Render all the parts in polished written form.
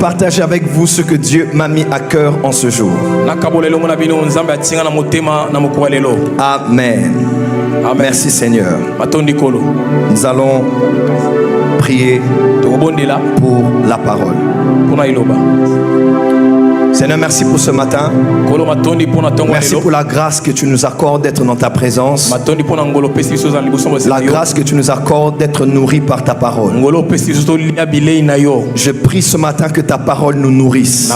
partager avec vous ce que Dieu m'a mis à cœur en ce jour. Amen. Merci Seigneur. Nous allons prier pour la parole. Seigneur, merci pour ce matin. Merci pour la grâce que tu nous accordes d'être dans ta présence. La grâce que tu nous accordes d'être nourris par ta parole. Je prie ce matin que ta parole nous nourrisse.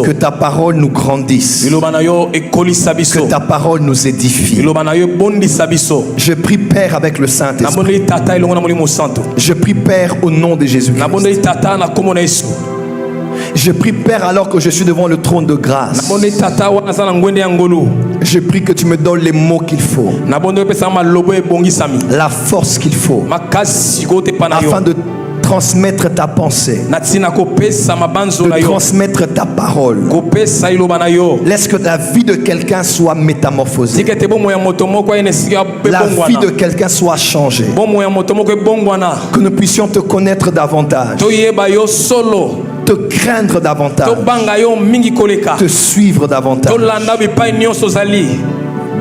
Que ta parole nous grandisse. Que ta parole nous édifie. Je prie Père avec le Saint-Esprit. Je prie Père au nom de Jésus-Christ. Je prie Père alors que je suis devant le trône de grâce. Je prie que tu me donnes les mots qu'il faut, la force qu'il faut, afin de transmettre ta pensée, de transmettre ta parole. Laisse que la vie de quelqu'un soit métamorphosée, la vie de quelqu'un soit changée, que nous puissions te connaître davantage, te craindre davantage, te suivre davantage.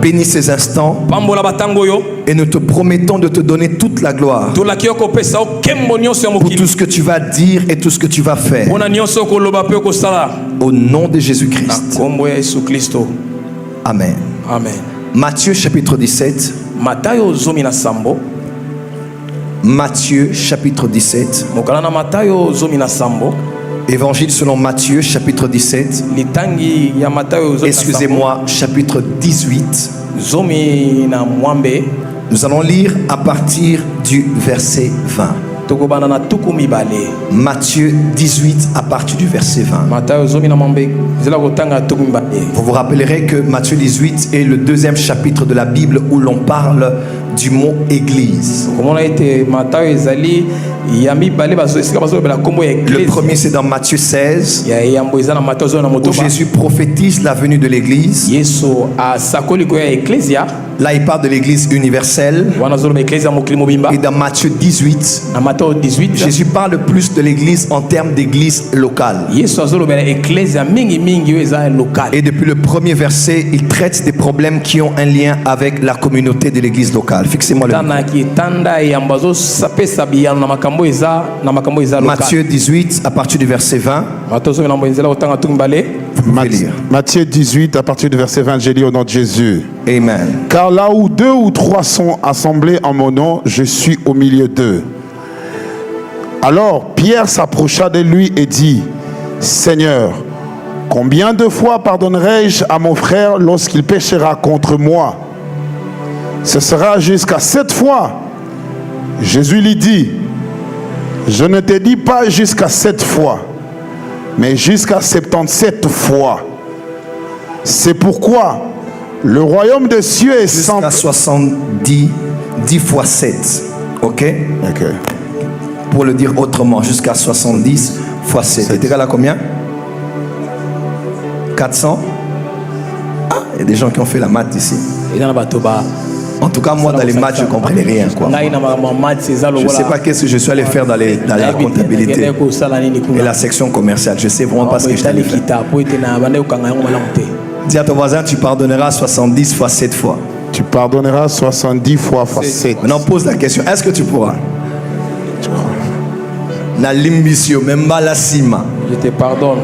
Bénis ces instants et nous te promettons de te donner toute la gloire pour tout ce que tu vas dire et tout ce que tu vas faire. Au nom de Jésus-Christ. Amen. Amen. Matthieu chapitre 17. Matthieu chapitre 17. Évangile selon Matthieu chapitre 17. Excusez-moi, chapitre 18. Nous allons lire à partir du verset 20. Matthieu 18 à partir du verset 20. Vous vous rappellerez que Matthieu 18 est le deuxième chapitre de la Bible où l'on parle du mot église. Le premier c'est dans Matthieu 16 où Jésus prophétise la venue de l'église. Là il parle de l'église universelle. Et dans Matthieu 18 Jésus parle plus de l'église en termes d'église locale. Et depuis le premier verset il traite des problèmes qui ont un lien avec la communauté de l'église locale. Fixez-moi le Matthieu 18 à partir du verset 20. Matthieu 18 à partir du verset 20, j'ai dit au nom de Jésus. Amen. Car là où 2 ou 3 sont assemblés en mon nom, je suis au milieu d'eux. Alors Pierre s'approcha de lui et dit: Seigneur, combien de fois pardonnerai-je à mon frère lorsqu'il péchera contre moi? Ce sera jusqu'à 7 fois. Jésus lui dit: Je ne te dis pas jusqu'à 7 fois, mais jusqu'à 77 fois. C'est pourquoi le royaume des cieux est semblable. Jusqu'à 70, 10 fois 7. Ok? Ok. Pour le dire autrement, jusqu'à 70 fois 7. C'est égal à combien? 400? Ah, il y a des gens qui ont fait la maths ici. En tout cas, moi, dans les maths, je ne comprenais rien. Quoi. Je ne sais pas qu'est-ce que je suis allé faire dans la comptabilité et la section commerciale. Je ne sais vraiment pas ce que je suis allé faire. Dis à ton voisin, tu pardonneras 70 fois 7 fois. Tu pardonneras 70 fois 7. Maintenant, pose la question. Est-ce que tu pourras? Na limbisio, même la sima. Je te pardonne.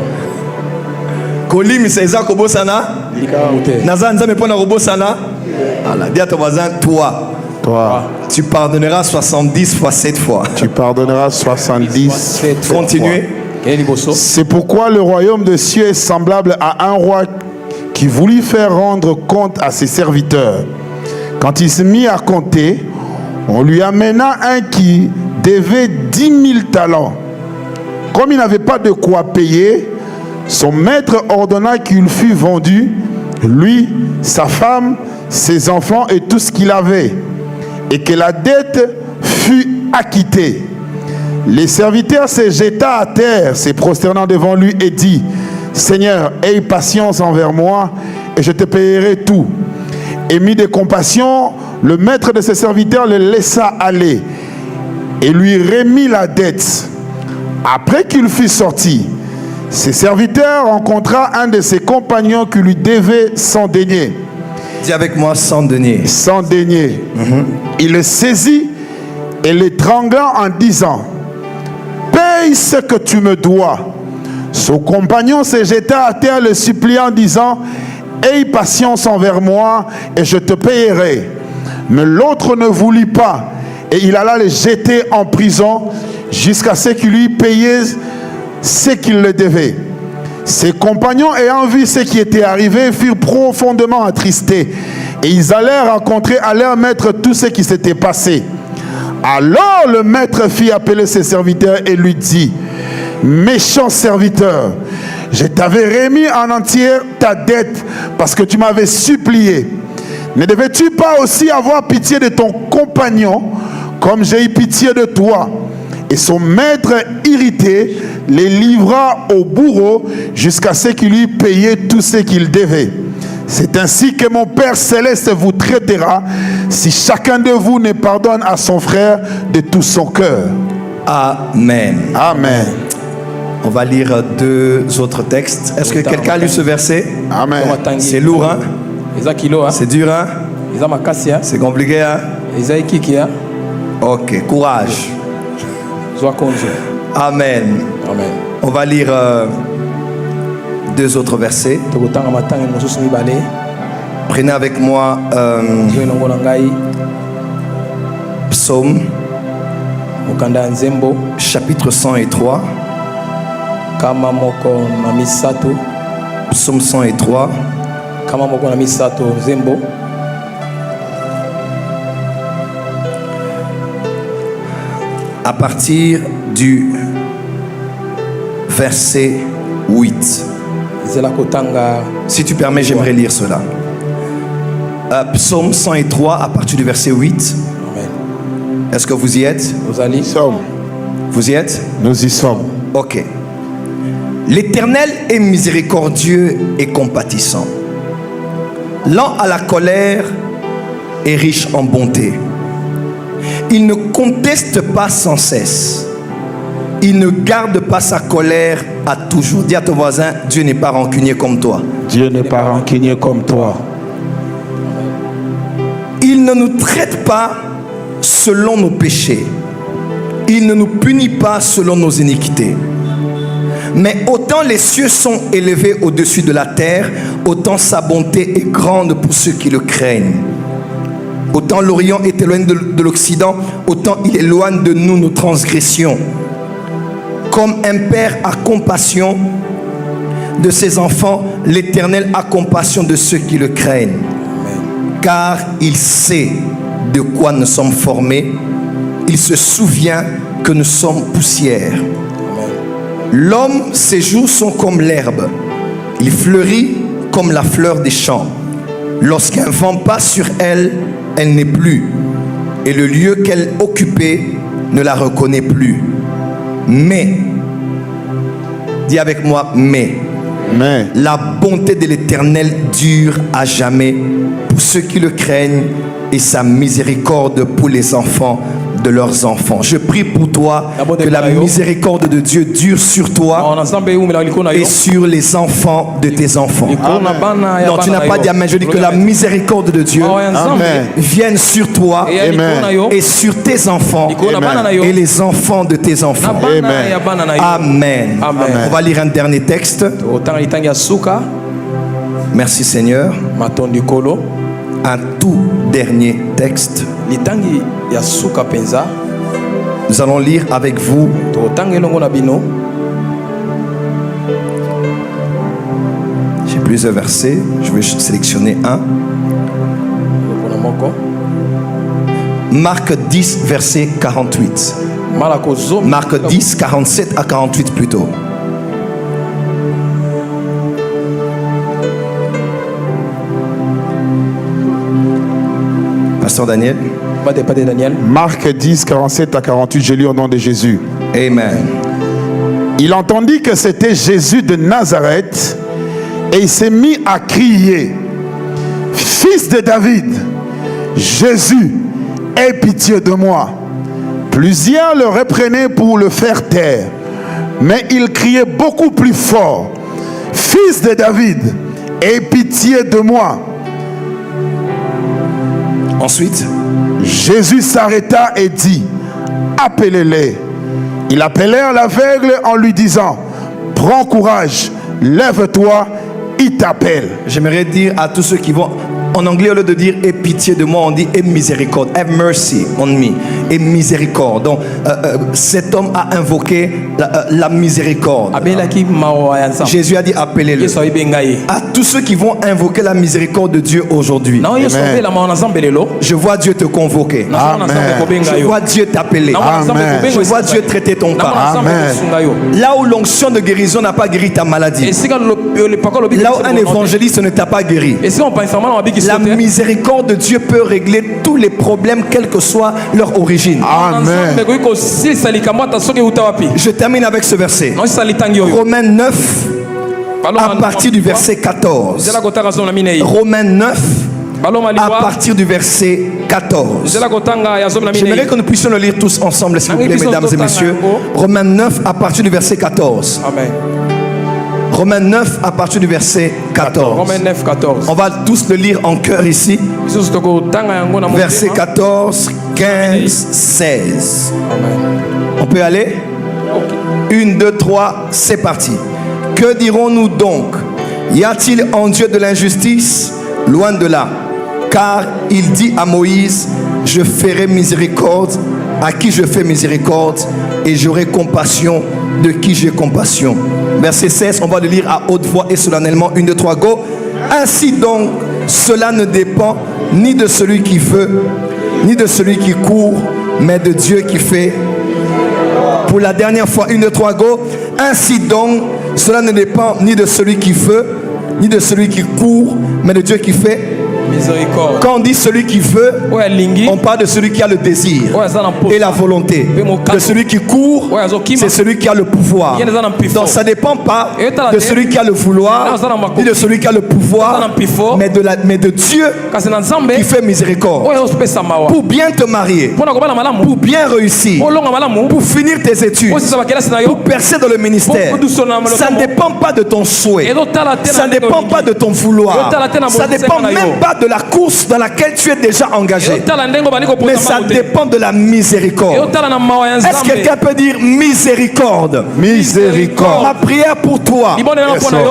Kolim, c'est ça, Kobosana? Nazan, ça me prend un robosana? Dis à ton voisin, toi, tu pardonneras 70 fois 7 fois. Tu pardonneras 70 fois. Continuez. C'est pourquoi le royaume des cieux est semblable à un roi qui voulut faire rendre compte à ses serviteurs. Quand il se mit à compter, on lui amena un qui devait 10 000 talents. Comme il n'avait pas de quoi payer, son maître ordonna qu'il fût vendu, lui, sa femme, ses enfants et tout ce qu'il avait, et que la dette fût acquittée. Les serviteurs se jeta à terre, se prosternant devant lui et dit: Seigneur, aie patience envers moi et je te payerai tout. Ému de compassion, le maître de ses serviteurs le laissa aller et lui remit la dette. Après qu'il fut sorti, ses serviteurs rencontra un de ses compagnons qui lui devait 100 deniers. Dis avec moi 100 deniers. 100 deniers. Il le saisit et l'étrangla en disant: paye ce que tu me dois. Son compagnon se jeta à terre, le suppliant, disant: aie patience envers moi et je te payerai. Mais l'autre ne voulut pas, et il alla le jeter en prison jusqu'à ce qu'il lui payait ce qu'il le devait. Ses compagnons, ayant vu ce qui était arrivé, furent profondément attristés, et ils allèrent raconter à leur maître tout ce qui s'était passé. Alors le maître fit appeler ses serviteurs et lui dit: méchant serviteur, je t'avais remis en entière ta dette parce que tu m'avais supplié. Ne devais-tu pas aussi avoir pitié de ton compagnon comme j'ai eu pitié de toi? Et son maître, irrité, les livra au bourreau jusqu'à ce qu'il lui payait tout ce qu'il devait. C'est ainsi que mon Père Céleste vous traitera si chacun de vous ne pardonne à son frère de tout son cœur. Amen. Amen. On va lire 2 autres textes. Est-ce que quelqu'un a lu ce verset? Amen. C'est lourd, hein? C'est dur, hein? C'est compliqué, hein? Ok, courage. Amen. Amen. On va lire 2 autres versets. Prenez avec moi Psaume chapitre 103. Psaume 103. À partir du verset 8. Si tu permets, j'aimerais lire cela. Psaume 103 à partir du verset 8. Amen. Est-ce que vous y êtes? Nous y sommes. Vous y êtes? Nous y sommes. Ok. L'Éternel est miséricordieux et compatissant, lent à la colère et riche en bonté. Il ne conteste pas sans cesse. Il ne garde pas sa colère à toujours. Dis à ton voisin: Dieu n'est pas rancunier comme toi. Dieu n'est pas rancunier comme toi. Il ne nous traite pas selon nos péchés. Il ne nous punit pas selon nos iniquités. Mais autant les cieux sont élevés au-dessus de la terre, autant sa bonté est grande pour ceux qui le craignent. Autant l'Orient est éloigné de l'Occident, autant il éloigne de nous nos transgressions. Comme un père a compassion de ses enfants, l'Éternel a compassion de ceux qui le craignent. Car il sait de quoi nous sommes formés. Il se souvient que nous sommes poussière. L'homme, ses jours sont comme l'herbe. Il fleurit comme la fleur des champs. Lorsqu'un vent passe sur elle, elle n'est plus. Et le lieu qu'elle occupait ne la reconnaît plus. Mais, dis avec moi, mais la bonté de l'Éternel dure à jamais pour ceux qui le craignent et sa miséricorde pour les enfants de leurs enfants. Je prie pour toi que la miséricorde de Dieu dure sur toi et sur les enfants de tes enfants. Amen. Non, tu n'as pas dit amen. Je dis que la miséricorde de Dieu vienne sur toi et sur tes enfants et les enfants de tes enfants. Amen. On va lire un dernier texte. Merci Seigneur. Un tout dernier texte. Nous allons lire avec vous j'ai plusieurs versets, je vais sélectionner un. Marc 10 verset 48. Marc 10 47 à 48 plutôt. Pasteur Daniel. Marc 10, 47 à 48, je lis au nom de Jésus. Amen. Il entendit que c'était Jésus de Nazareth et il s'est mis à crier: Fils de David, Jésus, aie pitié de moi. Plusieurs le reprenaient pour le faire taire. Mais il criait beaucoup plus fort, « Fils de David, aie pitié de moi. » Ensuite, Jésus s'arrêta et dit, « Appelez-les. » Ils appelèrent l'aveugle en lui disant, « Prends courage, lève-toi, il t'appelle. » J'aimerais dire à tous ceux qui vont... En anglais, au lieu de dire « aie pitié de moi », on dit « aie miséricorde »,« have mercy on me »,« aie miséricorde ». Donc, cet homme a invoqué la miséricorde. Jésus a dit « appelez-le ». À tous ceux qui vont invoquer la miséricorde de Dieu aujourd'hui, je vois Dieu te convoquer. Amen. Je vois Dieu t'appeler. Amen. Je vois Dieu traiter ton cas. Amen. Là où l'onction de guérison n'a pas guéri ta maladie, là où un évangéliste ne t'a pas guéri, la miséricorde de Dieu peut régler tous les problèmes, quelle que soit leur origine. Amen. Je termine avec ce verset. Romains 9, à partir du verset 14. Romains 9, à partir du verset 14. J'aimerais que nous puissions le lire tous ensemble, s'il vous plaît, mesdames et messieurs. Romains 9, à partir du verset 14. Amen. Romains 9 à partir du verset 14. Romains 9, 14. On va tous le lire en chœur ici. Verset 14, 15, 16. Amen. On peut aller? 1, 2, 3, c'est parti. Que dirons-nous donc? Y a-t-il en Dieu de l'injustice? Loin de là. Car il dit à Moïse, je ferai miséricorde à qui je fais miséricorde et j'aurai compassion de qui j'ai compassion. Verset 16, on va le lire à haute voix et solennellement. 1, 2, 3, go. Ainsi donc, cela ne dépend ni de celui qui veut, ni de celui qui court, mais de Dieu qui fait. Pour la dernière fois, 1, 2, 3, go. Ainsi donc, cela ne dépend ni de celui qui veut, ni de celui qui court, mais de Dieu qui fait. Miséricorde. Quand on dit celui qui veut, on parle de celui qui a le désir et la volonté. De celui qui court, c'est celui qui a le pouvoir. Donc ça ne dépend pas de celui qui a le vouloir, ni de celui qui a le pouvoir, mais de Dieu qui fait miséricorde. Pour bien te marier, pour bien réussir, pour finir tes études, pour percer dans le ministère, ça ne dépend pas de ton souhait, ça ne dépend pas de ton vouloir, ça ne dépend même pas de la course dans laquelle tu es déjà engagé, mais ça dépend de la miséricorde. Est-ce que quelqu'un peut dire miséricorde? Miséricorde. Ma prière pour toi,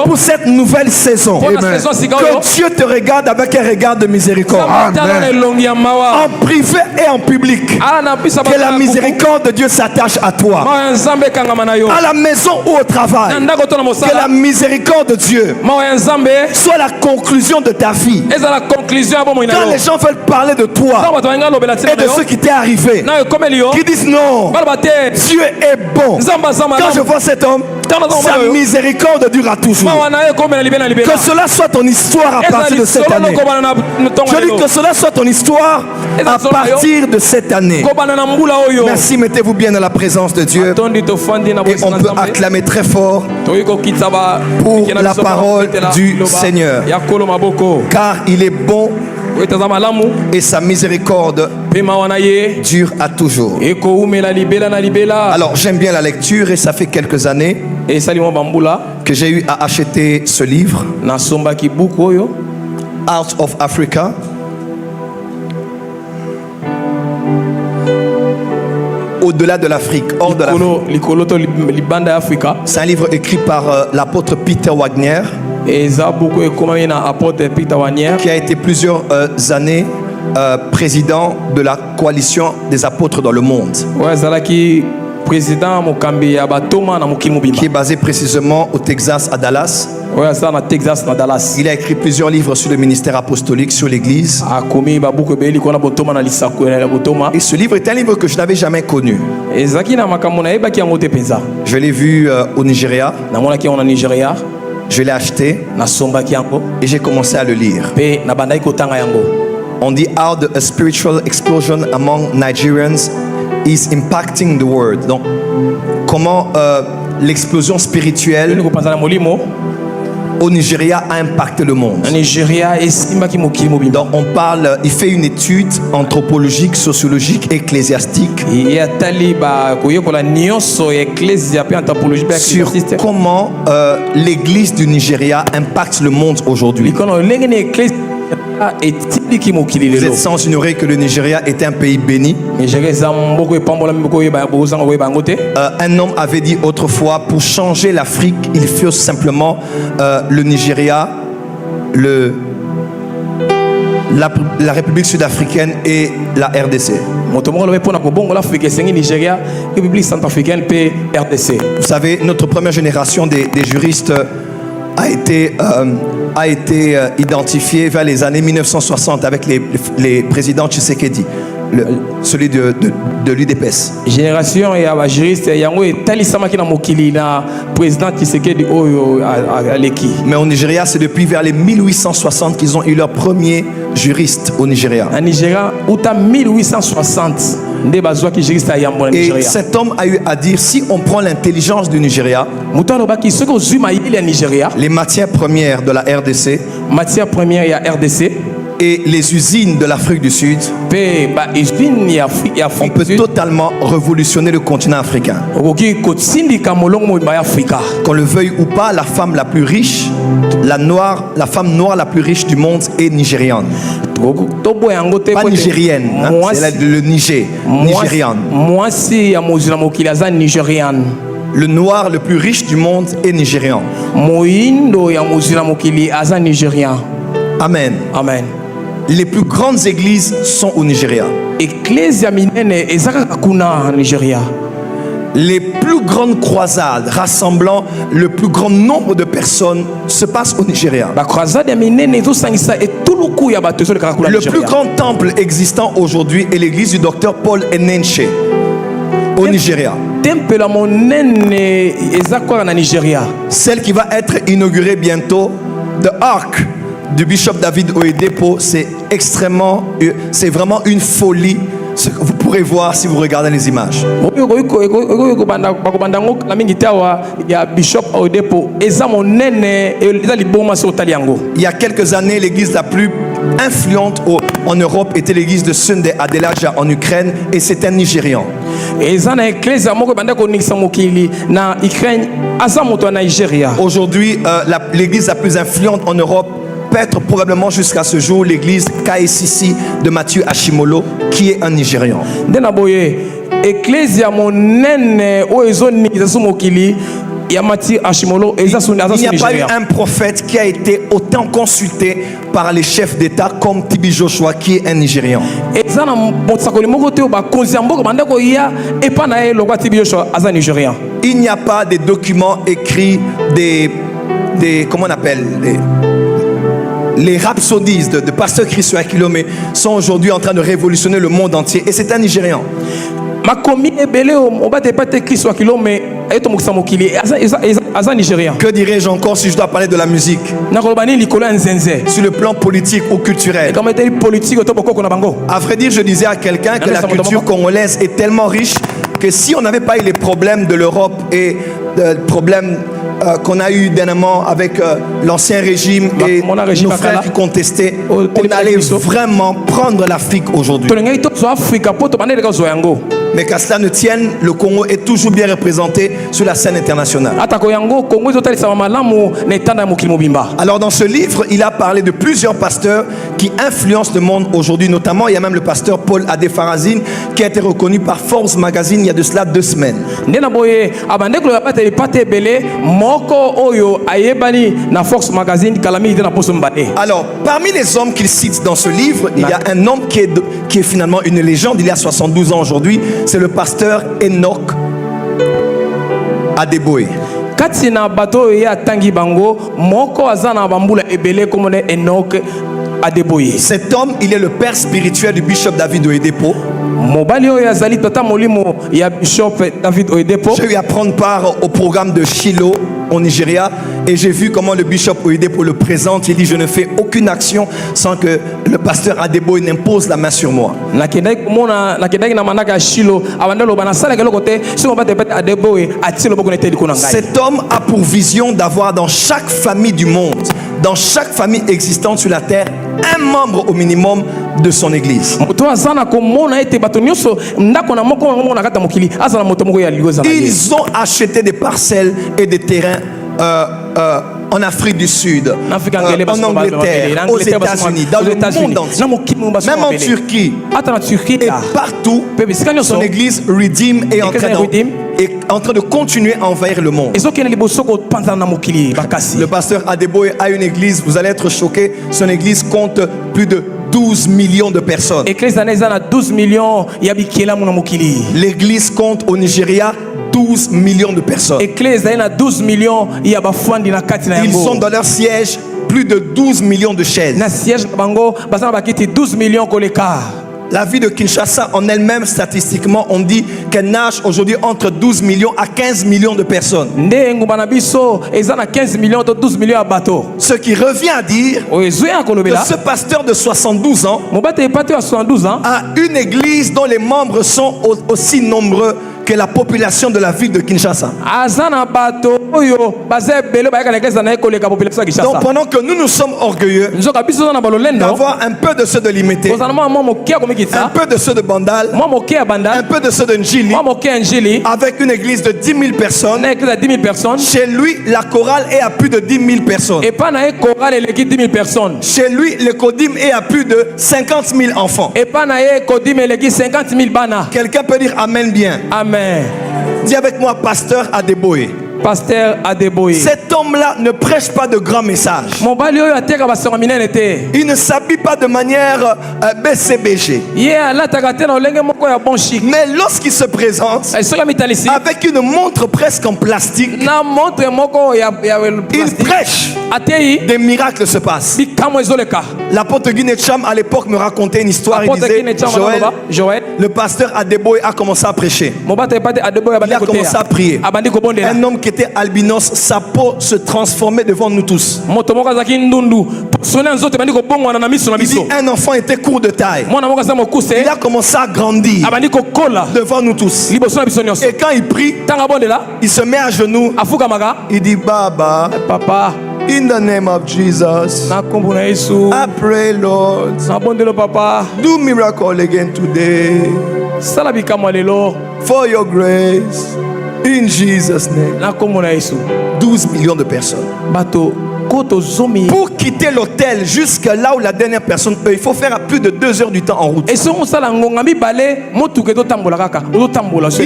pour cette nouvelle saison, que Dieu te regarde avec un regard de miséricorde. Amen. En privé et en public, que la miséricorde de Dieu s'attache à toi. À la maison ou au travail, que la miséricorde de Dieu soit la conclusion de ta vie. Quand les gens veulent parler de toi et de ce qui t'est arrivé, qui disent non, Dieu est bon. Quand je vois cet homme, sa miséricorde durera toujours. Que cela soit ton histoire à partir de cette année. Je dis que cela soit ton histoire à partir de cette année. Merci, mettez-vous bien dans la présence de Dieu. Et on peut acclamer très fort pour la parole du Seigneur. Car il est bon et sa miséricorde dure à toujours. Alors j'aime bien la lecture et ça fait quelques années que j'ai eu à acheter ce livre, Out of Africa. Au-delà de l'Afrique, hors de l'Afrique. C'est un livre écrit par l'apôtre Peter Wagner, qui a été plusieurs années président de la coalition des apôtres dans le monde, qui est basé précisément au Texas, à Dallas. Il a écrit plusieurs livres sur le ministère apostolique, sur l'église. Et ce livre est un livre que je n'avais jamais connu. Je l'ai vu au Nigeria. Je l'ai acheté et j'ai commencé à le lire. On dit how the spiritual explosion among Nigerians is impacting the world. Donc, comment l'explosion spirituelle au Nigeria a impacté le monde. Donc on parle, il fait une étude anthropologique, sociologique, ecclésiastique sur comment l'église du Nigeria impacte le monde aujourd'hui. Vous êtes sans ignorer que le Nigeria était un pays béni. Un homme avait dit autrefois, pour changer l'Afrique, il faut simplement le Nigeria, la République sud-africaine et la RDC. Vous savez, notre première génération des juristes a été identifiée vers les années 1960 avec les présidents Tshisekedi, celui de l'UDPS. Génération et à juriste yango etalisama ki na mokili na président Tshisekedi oyo aleki. Mais au Nigeria, c'est depuis vers les 1860 qu'ils ont eu leur premier juriste au Nigeria. En Nigeria, uta 1860. Et cet homme a eu à dire, si on prend l'intelligence du Nigeria, les matières premières de la RDC, et les usines de l'Afrique du Sud, on peut totalement révolutionner le continent africain. Qu'on le veuille ou pas, la femme la plus riche, la femme noire la plus riche du monde est nigériane. Pas nigérienne, hein? C'est le Niger, nigériane. Le noir le plus riche du monde est nigérian. Amen. Amen. Les plus grandes églises sont au Nigeria. Les plus grandes croisades rassemblant le plus grand nombre de personnes se passent au Nigeria. Le plus grand temple existant aujourd'hui est l'église du docteur Paul Enenche au Nigeria. Celle qui va être inaugurée bientôt, The Ark du bishop David Oyedepo, c'est vraiment une folie. Ce que vous pourrez voir si vous regardez les images. Il y a quelques années, l'église la plus influente en Europe était l'église de Sunday Adelaja en Ukraine, et c'est un Nigérian. Aujourd'hui, l'église la plus influente en Europe peut être probablement jusqu'à ce jour l'église KCC de Mathieu Ashimolo, qui est un Nigérian. Il n'y a pas eu un prophète qui a été autant consulté par les chefs d'État comme Tibi Joshua, qui est un Nigérian. Il n'y a pas de documents écrits, comment on appelle, les rhapsodies de Pasteur Christophe Akilome sont aujourd'hui en train de révolutionner le monde entier, et c'est un Nigérian. Que dirais-je encore si je dois parler de la musique? Sur le plan politique ou culturel. À vrai dire, je disais à quelqu'un que la culture congolaise est tellement riche que si on n'avait pas eu les problèmes de l'Europe et les problèmes qu'on a eu dernièrement avec l'ancien régime et nos frères qui contestaient, on allait vraiment prendre l'Afrique aujourd'hui. Mais qu'à cela ne tienne, le Congo est toujours bien représenté sur la scène internationale. Alors dans ce livre, il a parlé de plusieurs pasteurs qui influencent le monde aujourd'hui. Notamment, il y a même le pasteur Paul Adéfarazine qui a été reconnu par Forbes Magazine il y a de cela 2 semaines. Alors, parmi les hommes qu'il cite dans ce livre, il y a un homme qui est finalement une légende. Il a 72 ans aujourd'hui. C'est le pasteur Enoch Adeboye. Cet homme, il est le père spirituel du bishop David Oyedepo. J'ai eu à prendre part au programme de Shiloh au Nigeria et j'ai vu comment le bishop Oyedepo le présente. Il dit je ne fais aucune action sans que le pasteur Adeboye n'impose la main sur moi. Cet homme a pour vision d'avoir dans chaque famille du monde, dans chaque famille existante sur la terre, un membre au minimum de son église. Ils ont acheté des parcelles et des terrains en Afrique du Sud, en Angleterre, aux États-Unis, dans le monde entier, même en Turquie et partout. Son église Redeem est en train de continuer à envahir le monde. Le pasteur Adeboye a une église, vous allez être choqués, son église compte plus de 12 millions de personnes. L'église compte au Nigeria 12 millions de personnes. Ils sont dans leur siège plus de 12 millions de chaises. La ville de Kinshasa en elle-même, statistiquement, on dit qu'elle nage aujourd'hui entre 12 millions à 15 millions de personnes. Ce qui revient à dire que ce pasteur de 72 ans a une église dont les membres sont aussi nombreux que la population de la ville de Kinshasa. Donc pendant que nous sommes orgueilleux d'avoir un peu de ceux de Limité, un peu de ceux de Bandal, un peu de ceux de Njili, avec une église de 10 000 personnes, chez lui la chorale est à plus de 10 000 personnes. Chez lui le Kodim est à plus de 50 000 enfants. Quelqu'un peut dire Amen bien. Amen. Dis avec moi, pasteur Adeboye. Pasteur Adeboye. Cet homme-là ne prêche pas de grands messages. Il ne s'habille pas de manière BCBG. Mais lorsqu'il se présente avec une montre presque en plastique, il prêche. Des miracles se passent. L'apôtre Guinecham à l'époque me racontait une histoire. Il disait, Joël, le pasteur Adeboye a commencé à prêcher. Il a commencé à prier. Un homme qui était albinos, sa peau se transformait devant nous tous. Il dit, un enfant était court de taille. Il a commencé à grandir devant nous tous. Et quand il prie, il se met à genoux. Il dit, Baba, Papa, in the name of Jesus, I pray, Lord, do miracle again today for your grace. In Jesus' name. 12 millions de personnes. Pour quitter l'hôtel jusqu'à là où la dernière personne peut, il faut faire à plus de 2 heures du temps en route. Ils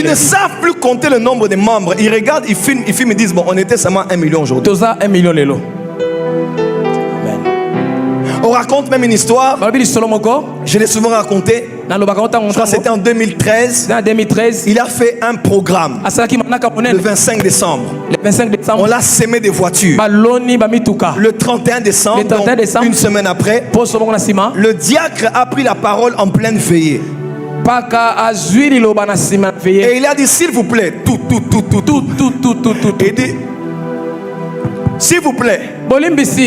ne savent plus compter le nombre de membres. Ils regardent, ils filment, ils disent, bon, on était seulement 1 million aujourd'hui. On raconte même une histoire. Je l'ai souvent raconté. Je crois que c'était en 2013. Il a fait un programme le 25 décembre. On l'a sémé des voitures. Le 31 décembre, donc une semaine après, le diacre a pris la parole en pleine veillée. Et il a dit, s'il vous plaît, tout. Il dit, s'il vous plaît,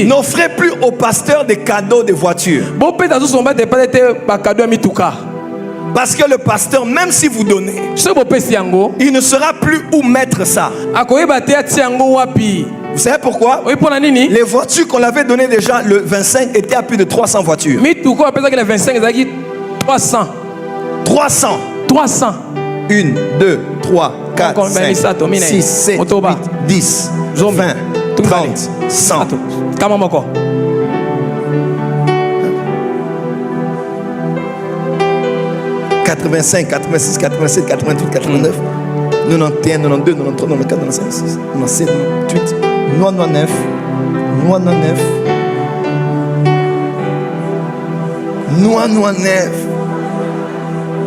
n'offrez plus au pasteur des cadeaux de voitures. Parce que le pasteur, même si vous donnez, il ne saura plus où mettre ça. Vous savez pourquoi? Les voitures qu'on avait données déjà le 25 étaient à plus de 300 voitures. 300. 1, 2, 3, 4, 5, 6, 7, 8, 10, 20, 30, 100. 85, 86, 87, 88, 89, 91, 92, 93, 94, 95, 96, 97, 98, 99.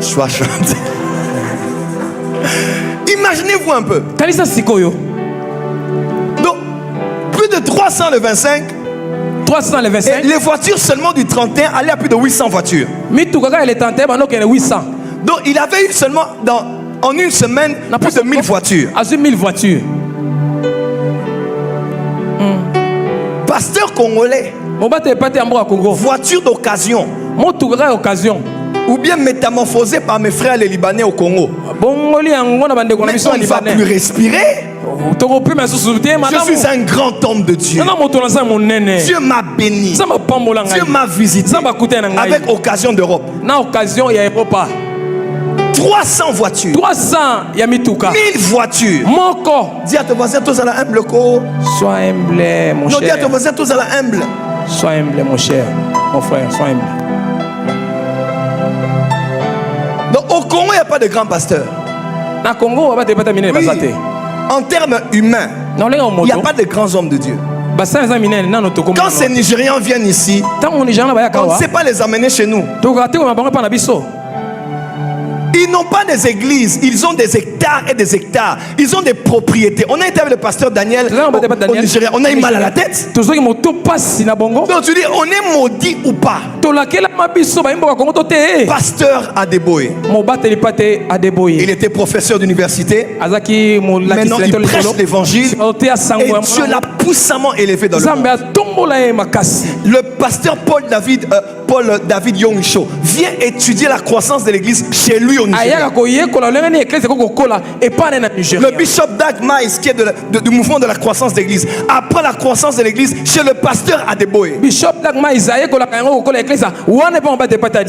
Sois chanté. Imaginez-vous un peu. Donc, plus de 300 le 25. 300 le 25. Et les voitures seulement du 31 allaient à plus de 800 voitures. Donc il avait eu seulement en une semaine plus de 1000 voitures. congolais. Voiture d'occasion. Ou bien métamorphosée par mes frères les Libanais au Congo. Mais on ne va plus respirer. Je suis un grand homme de Dieu. Dieu m'a béni. Dieu m'a visité avec occasion d'Europe. 300 voitures. 1000 voitures. Dis à ton voisin, tous à la humble. Sois humble, mon cher. Non, dis à ton voisin, tous à la humble. Sois humble, mon cher. Mon frère, sois humble. Donc au Congo, il n'y a pas de grand pasteur. Oui. En termes humains, il n'y a pas de grands hommes de Dieu. Quand ces Nigérians viennent ici, on ne sait pas les amener chez nous. Ils n'ont pas des églises, ils ont des hectares et des hectares. Ils ont des propriétés. On a été avec le pasteur Daniel au Nigeria. On a eu mal à la tête. Donc tu dis, on est maudit ou pas? Pasteur Adeboye. Il était professeur d'université. Maintenant il prêche l'évangile. Et Dieu l'a puissamment élevé dans le monde. Le pasteur Paul David Yongisho vient étudier la croissance de l'église chez lui au Nigeria. Le bishop Dag Mais, qui est du mouvement de la croissance d'église, apprend la croissance de l'église chez le pasteur Adeboye.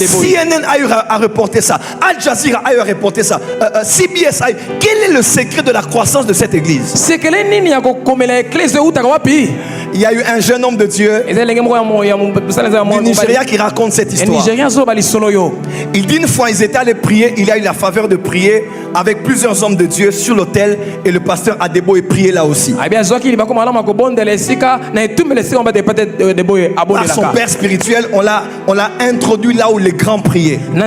CNN a eu à reporter ça. Al Jazeera a eu à reporter ça. CBS a eu. Quel est le secret de la croissance de cette église? Il y a eu un jeune homme de Dieu du Nigeria qui raconte cette histoire. Il dit une fois ils étaient allés prier, il a eu la faveur de prier avec plusieurs hommes de Dieu sur l'autel et le pasteur Adeboye priait là aussi. Par son père spirituel, on l'a introduit là où les grands priaient. Et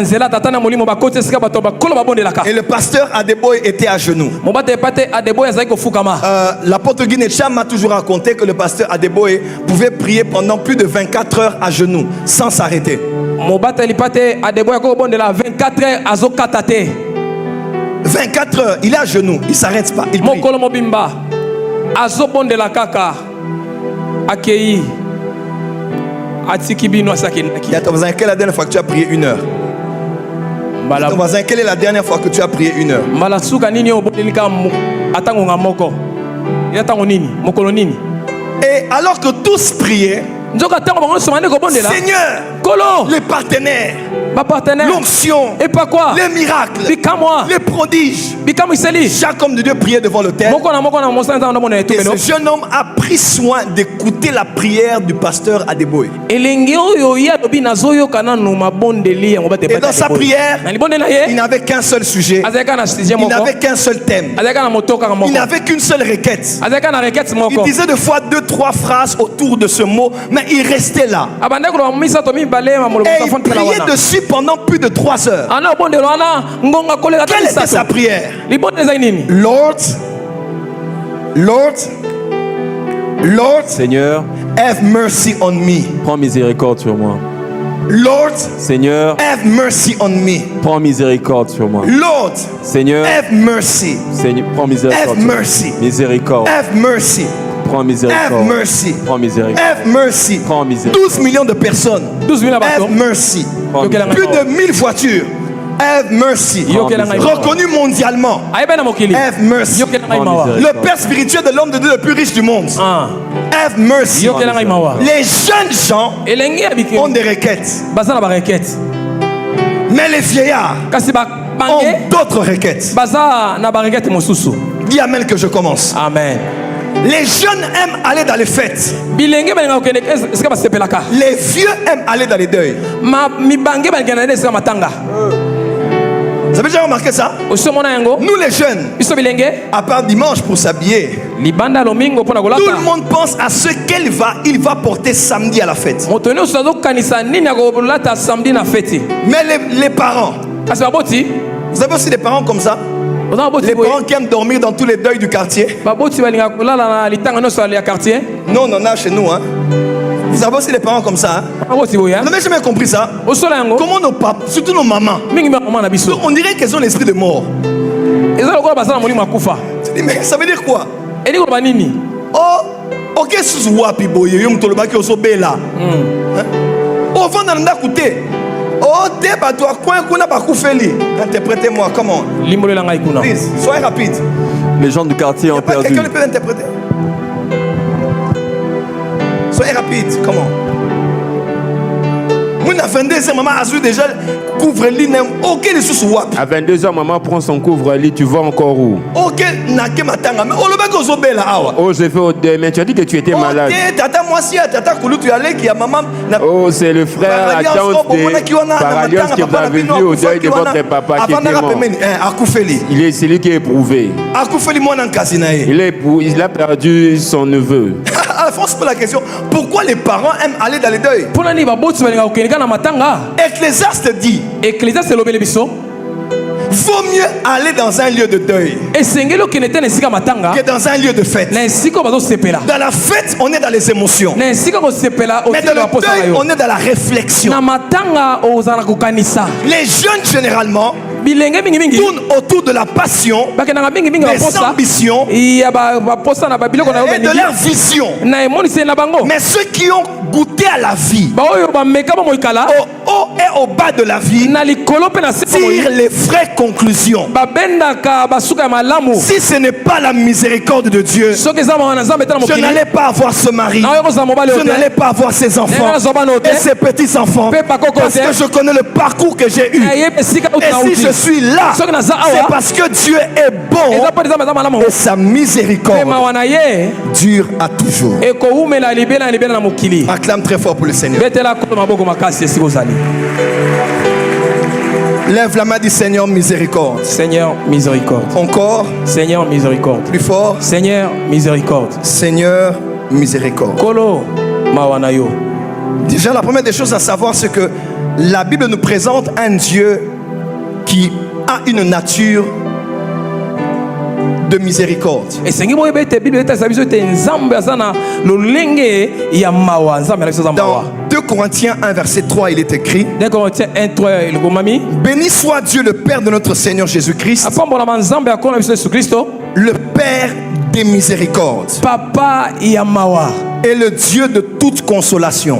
le pasteur Adeboye était à genoux. L'apôtre Guinée-Cham m'a toujours raconté que le pasteur Adeboye pouvait prier pendant plus de 24 heures à genoux sans s'arrêter. 24 heures, il est à genoux, il ne s'arrête pas, il prie. Quelle est la dernière fois que tu as prié 1 heure? Ton voisin, quelle est la dernière fois que tu as prié 1 heure? Et alors que tous priaient, Seigneur, les partenaires, l'onction, les miracles, les prodiges, chaque homme de Dieu priait devant le terre. Et ce jeune homme a pris soin d'écouter la prière du pasteur Adeboye. Et dans sa prière, il n'avait qu'un seul sujet, il n'avait qu'un seul thème, il n'avait qu'une seule requête. Il disait des fois 2-3 phrases autour de ce mot, mais il restait là. Et il priait dessus pendant plus de 3 heures. Quelle était sa prière? Lord, Seigneur, have mercy on me. Prends miséricorde sur moi. Lord, Seigneur, have mercy on me. Prends miséricorde sur moi. Lord, Seigneur, have mercy. Seigneur, prends miséricorde. Have mercy. Miséricorde. Have mercy. Prends miséricorde. Have mercy. Prends miséricorde. Have mercy. Prends miséricorde. 12 millions de personnes. Have mercy. Plus de 1000 voitures. Have mercy. Reconnu mondialement. Have mercy. Le père spirituel de l'homme de Dieu le plus riche du monde. Have mercy. Les jeunes gens ont des requêtes. Mais les vieillards ont d'autres requêtes. Dis amen que je commence. Amen. Les jeunes aiment aller dans les fêtes. Les vieux aiment aller dans les deuils. Vous avez déjà remarqué ça? Nous les jeunes, à part dimanche pour s'habiller, tout le monde pense à ce qu'il va porter samedi à la fête. Mais les parents, vous avez aussi des parents comme ça? Les parents qui aiment dormir dans tous les deuils du quartier? Non, on en a chez nous, hein. Vous avez aussi des parents comme ça, hein? Vous n'avez jamais compris ça? Comment nos papas, surtout nos mamans, on dirait qu'elles ont l'esprit de mort. Tu dis, mais ça veut dire quoi? Ok, sous wapi boye, yom tolobaki osobela. Au vent dans la coûté. Oh, t'es pas toi, quoi, qu'on a pas coufeli. Interprétez-moi, comment? Please, soyez rapide. Les gens du quartier ont perdu. Quelqu'un peut interpréter? Soyez rapide, comment? À 22h, maman a su déjà couvre-lit. Ok, les sous wap. À 22h, maman prend son couvre-lit. Tu vas encore où? Ok, nake matanga. Mais on le bec aux obéla. Oh, j'ai fait au demain. Tu as dit que tu étais malade. Ok, tata moi si tata koulou tu allais qui a maman. Oh, c'est le frère Atante par alliance qui vous avait vu au deuil de votre papa qui était mort. Il est celui qui est éprouvé. Il a perdu son neveu. Alphonse pose la question, pourquoi les parents aiment aller dans les deuils? Ecclésiaste dit, vaut mieux aller dans un lieu de deuil que dans un lieu de fête. Dans la fête, on est dans les émotions. Mais dans le deuil, on est dans la réflexion. Les jeunes, généralement, tournent autour de la passion, des ambitions et de leur vision. Mais ceux qui ont goûté à la vie, au haut et au bas de la vie, tirent les vraies conclusions. Si ce n'est pas la miséricorde de Dieu, je n'allais pas avoir ce mari, je n'allais pas avoir ces enfants et ces petits-enfants, parce que je connais le parcours que j'ai eu. Et si je suis là, c'est parce que Dieu est bon et sa miséricorde dure à toujours. Acclame très fort pour le Seigneur. Lève la main du Seigneur, miséricorde. Seigneur, miséricorde. Encore. Seigneur, miséricorde. Plus fort. Seigneur, miséricorde. Seigneur, miséricorde. Kolo mawanayo. Déjà, la première des choses à savoir, c'est que la Bible nous présente un Dieu qui a une nature de miséricorde. Dans 2 Corinthiens 1 verset 3 il est écrit: béni soit Dieu le Père de notre Seigneur Jésus-Christ, le Père des miséricordes et le Dieu de toute consolation.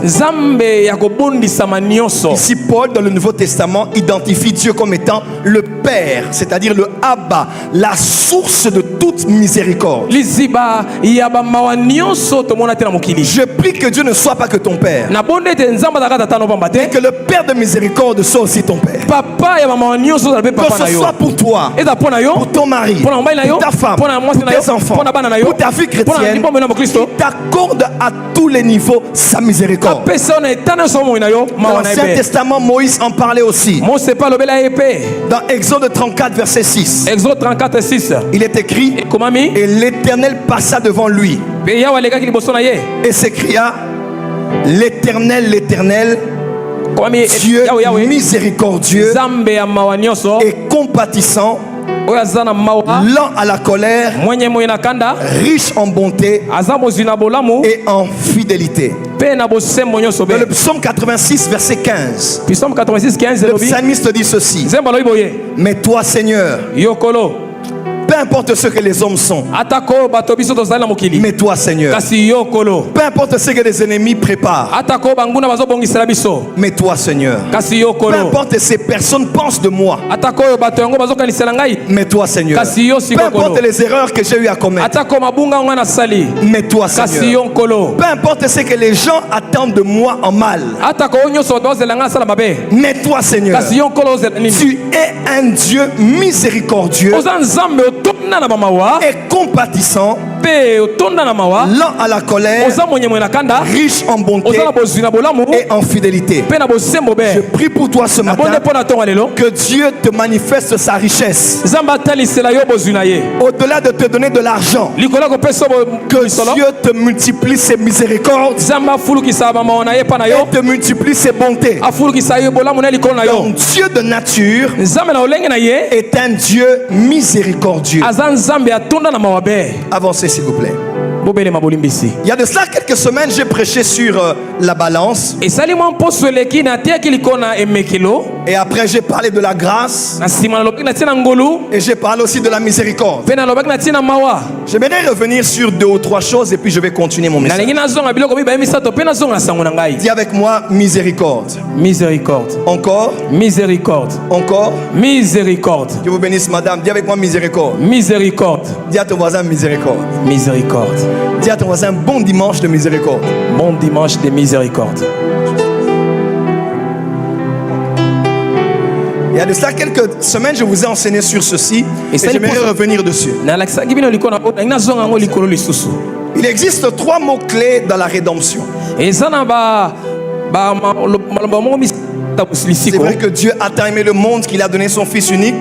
Ici Paul dans le Nouveau Testament identifie Dieu comme étant le Père, c'est-à-dire le Abba, la source de toute miséricorde. Je prie que Dieu ne soit pas que ton Père, et que le Père de miséricorde soit aussi ton Père. Que ce soit pour toi, pour ton mari, pour ta femme, pour tes enfants, pour ta vie chrétienne, qui t'accorde à tous les niveaux sa miséricorde. Dans l'Ancien Testament, Moïse en parlait aussi. Dans Exode 34 verset 6, il est écrit: et l'Éternel passa devant lui et s'écria: l'Éternel, l'Éternel, Dieu miséricordieux et compatissant, lent à la colère, riche en bonté et en fidélité. Dans le psaume 86 verset 15, le psalmiste dit ceci: mais toi Seigneur, peu importe ce que les hommes sont, mais toi Seigneur, peu importe ce que les ennemis préparent, mais toi Seigneur, peu importe ces personnes pensent de moi, mais toi Seigneur, peu importe les erreurs que j'ai eu à commettre, mais toi Seigneur, peu importe ce que les gens attendent de moi en mal, mais toi Seigneur, tu es un Dieu miséricordieux et compatissant, lent à la colère, riche en bonté et en fidélité. Je prie pour toi ce matin que Dieu te manifeste sa richesse. Au-delà de te donner de l'argent, que Dieu te multiplie ses miséricordes et te multiplie ses bontés. Donc Dieu de nature est un Dieu miséricordieux. Avancez s'il vous plaît. Il y a de cela quelques semaines, j'ai prêché sur la balance. Et Et après j'ai parlé de la grâce. Et j'ai parlé aussi de la miséricorde. J'aimerais revenir sur 2 ou 3 choses et puis je vais continuer mon message. Dis avec moi miséricorde. Miséricorde. Encore. Miséricorde. Encore. Miséricorde. Dieu vous bénisse madame. Dis avec moi miséricorde. Miséricorde. Dis à ton voisin miséricorde. Miséricorde. Dis à ton voisin bon dimanche de miséricorde. Bon dimanche de miséricorde. Il y a de cela quelques semaines, je vous ai enseigné sur ceci et j'aimerais revenir dessus. Il existe 3 mots-clés dans la rédemption. C'est vrai que Dieu a tant aimé le monde qu'il a donné son Fils unique.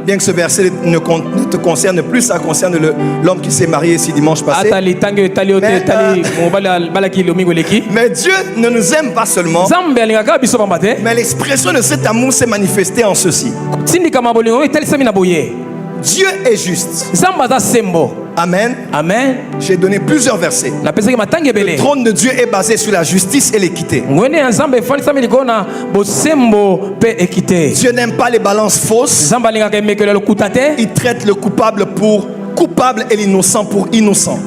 Bien que ce verset ne te concerne plus, ça concerne l'homme qui s'est marié ici dimanche passé. Mais Dieu ne nous aime pas seulement, mais l'expression de cet amour s'est manifestée en ceci. Dieu est juste. Amen. Amen. J'ai donné plusieurs versets. Le trône de Dieu est basé sur la justice et l'équité. Dieu n'aime pas les balances fausses. Il traite le coupable pour coupable et l'innocent pour innocent.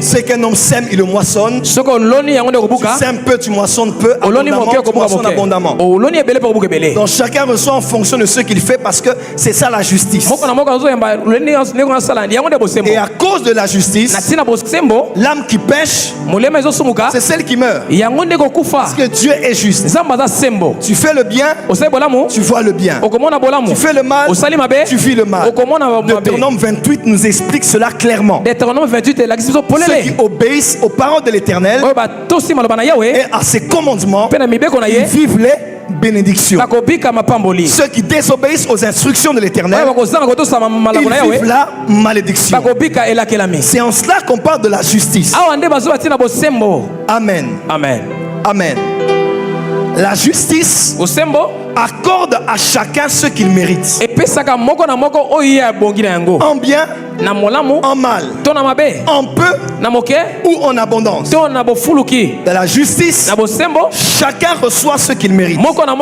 C'est qu'un homme sème, il le moissonne. Tu sèmes peu, tu moissonnes peu. Abondamment, tu moissonnes abondamment. Donc chacun reçoit en fonction de ce qu'il fait parce que c'est ça la justice. Et à cause de la justice, l'âme qui pêche, c'est celle qui meurt. Parce que Dieu est juste. Tu fais le bien, tu vois le bien. Tu fais le mal, tu vis le mal. Deutéronome 28 nous explique cela clairement. Ceux qui obéissent aux paroles de l'Éternel et à ses commandements, ils vivent les bénédictions. Ceux qui désobéissent aux instructions de l'Éternel, ils vivent la malédiction. C'est en cela qu'on parle de la justice. Amen. Amen. Amen. La justice accorde à chacun ce qu'il mérite. En bien, en mal, en peu ou en abondance. Dans la justice, chacun reçoit ce qu'il mérite. Maintenant,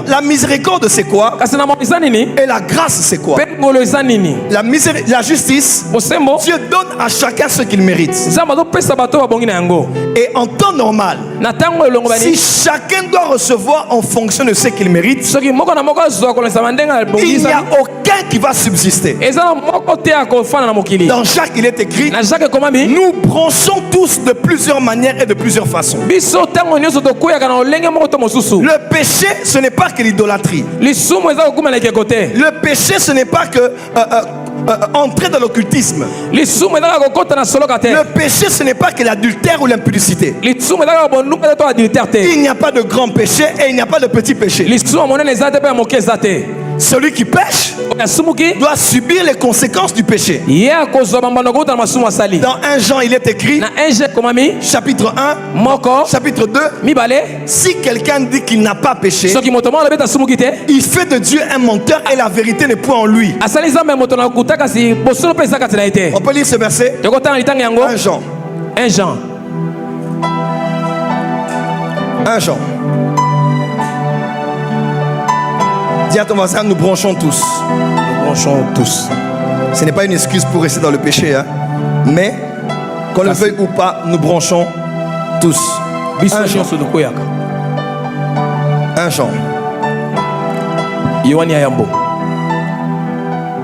la miséricorde c'est quoi? Et la grâce c'est quoi? La justice, Dieu donne à chacun ce qu'il mérite. Et en temps normal, si chacun doit recevoir en fonction de ce qu'il mérite, il n'y a aucun qui va subsister. Dans Jacques, il est écrit: nous bronchons tous de plusieurs manières et de plusieurs façons. Le péché, ce n'est pas que l'idolâtrie. Le péché, ce n'est pas que entrer dans l'occultisme. Le péché, ce n'est pas que l'adultère ou l'impudicité. Il n'y a pas de grand péché et il n'y a pas de petit péché. Celui qui pêche doit subir les conséquences du péché. Dans 1 Jean, il est écrit, chapitre 1, chapitre 2, si quelqu'un dit qu'il n'a pas péché, il fait de Dieu un menteur et la vérité n'est point en lui. On peut lire ce verset? 1 Jean. 1 Jean. 1 Jean. Dis à ton voisin, nous bronchons tous. Nous bronchons tous. Ce n'est pas une excuse pour rester dans le péché, hein? Mais qu'on le veuille ou pas, nous bronchons tous. 1 Jean. 1 Jean.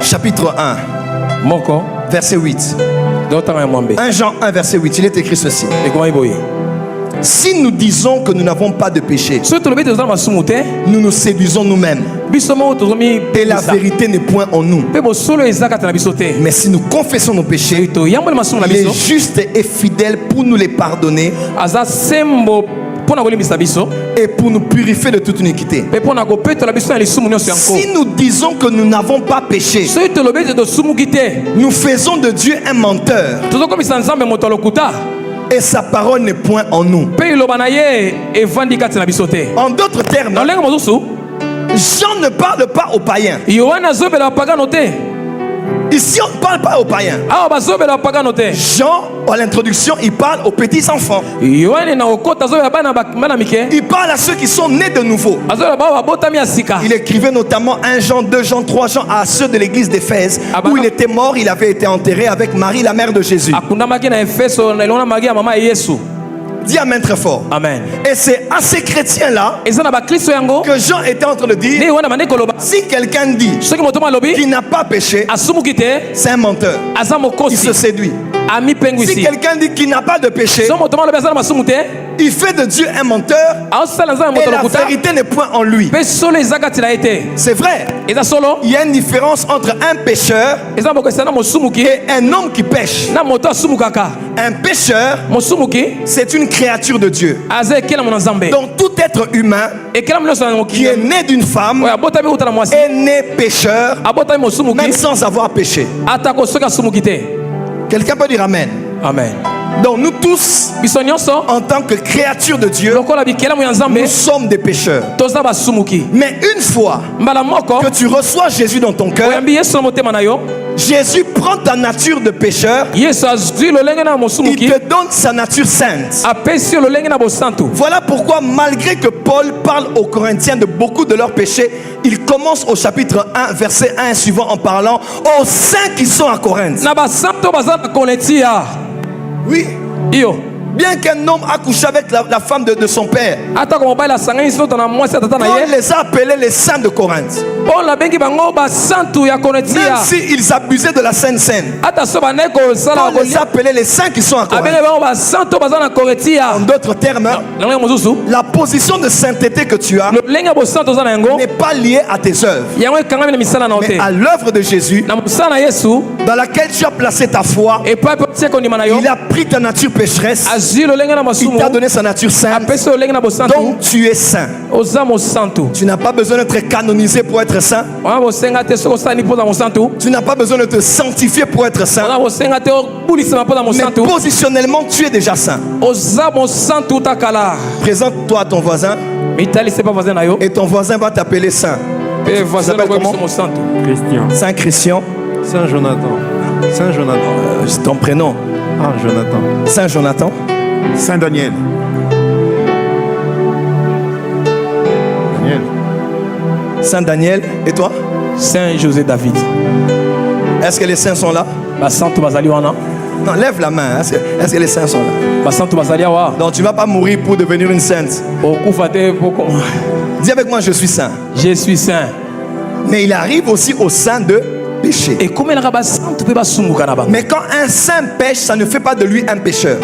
Chapitre 1. Verset 8. 1 Jean 1 verset 8. Il est écrit ceci: si nous disons que nous n'avons pas de péché, nous nous séduisons nous-mêmes et la vérité n'est point en nous. Mais si nous confessons nos péchés, il est juste et fidèle pour nous les pardonner et pour nous purifier de toute iniquité. Si nous disons que nous n'avons pas péché, nous faisons de Dieu un menteur et sa parole n'est point en nous. En d'autres termes, Jean ne parle pas aux païens. Ici, on ne parle pas aux païens. Jean, à l'introduction, il parle aux petits enfants. Il parle à ceux qui sont nés de nouveau. Il écrivait notamment 1 Jean, 2 Jean, 3 Jean à ceux de l'église d'Éphèse, où il était mort, il avait été enterré avec Marie, la mère de Jésus. Dis amen très fort. Amen. Et c'est à ces chrétiens-là que Jean était en train de dire, si quelqu'un dit qu'il n'a pas péché, c'est un menteur. Il se séduit. Si quelqu'un dit qu'il n'a pas de péché, il fait de Dieu un menteur et la vérité n'est point en lui. C'est vrai. Il y a une différence entre un pécheur et un homme qui pêche. Un pécheur, c'est une créature de Dieu. Donc tout être humain qui est né d'une femme est né pécheur, même sans avoir péché. Quelqu'un peut dire amen. Amen. Donc nous tous, en tant que créatures de Dieu, nous sommes des pécheurs. Mais une fois que tu reçois Jésus dans ton cœur, Jésus prend ta nature de pécheur, il te donne sa nature sainte. Voilà pourquoi malgré que Paul parle aux Corinthiens de beaucoup de leurs péchés, il commence au chapitre 1, verset 1 suivant en parlant aux saints qui sont à Corinthe. Oui. Bien qu'un homme a couché avec la femme de son père, Paul les a appelés les saints de Corinthe. Même s'ils abusaient de la Sainte Seine, Paul les a appelés les saints qui sont à Corinthe. En d'autres termes, la position de sainteté que tu as n'est pas liée à tes œuvres, mais à l'œuvre de Jésus, dans laquelle tu as placé ta foi. Il a pris ta nature pécheresse, il t'a donné sa nature sainte, donc tu es saint. Tu n'as pas besoin d'être canonisé pour être saint. Tu n'as pas besoin de te sanctifier pour être saint. Mais positionnellement, tu es déjà saint. Présente-toi à ton voisin et ton voisin va t'appeler saint. Tu t'appelles comment? Christian. Saint Christian. Saint Jonathan. Saint Jonathan. C'est ton prénom. Ah, Jonathan. Saint Jonathan. Saint Daniel. Daniel. Saint Daniel. Et toi? Saint José David. Est-ce que les saints sont là? Non, lève la main. Est-ce que les saints sont là? Donc tu ne vas pas mourir pour devenir une sainte. Dis avec moi, je suis saint. Je suis saint. Mais il arrive aussi au saint de péché. Mais quand un saint pêche, ça ne fait pas de lui un pécheur.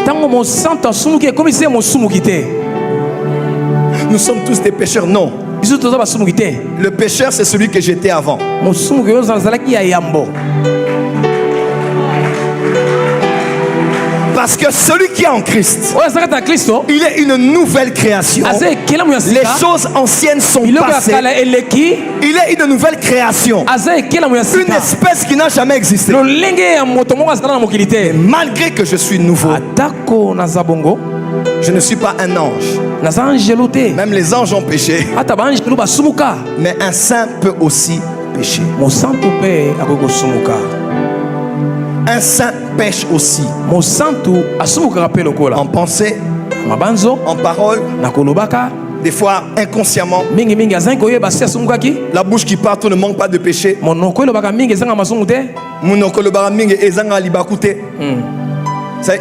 Nous sommes tous des pécheurs, non. Le pécheur, c'est celui que j'étais avant. Parce que celui qui est en Christ, il est une nouvelle création. Les choses anciennes sont passées. Il est une nouvelle création. Une espèce qui n'a jamais existé. Et malgré que je suis nouveau, je ne suis pas un ange. Même les anges ont péché. Mais un saint peut aussi pécher. Un saint pêche aussi. En pensée, en parole, des fois inconsciemment. La bouche qui parle ne manque pas de péché.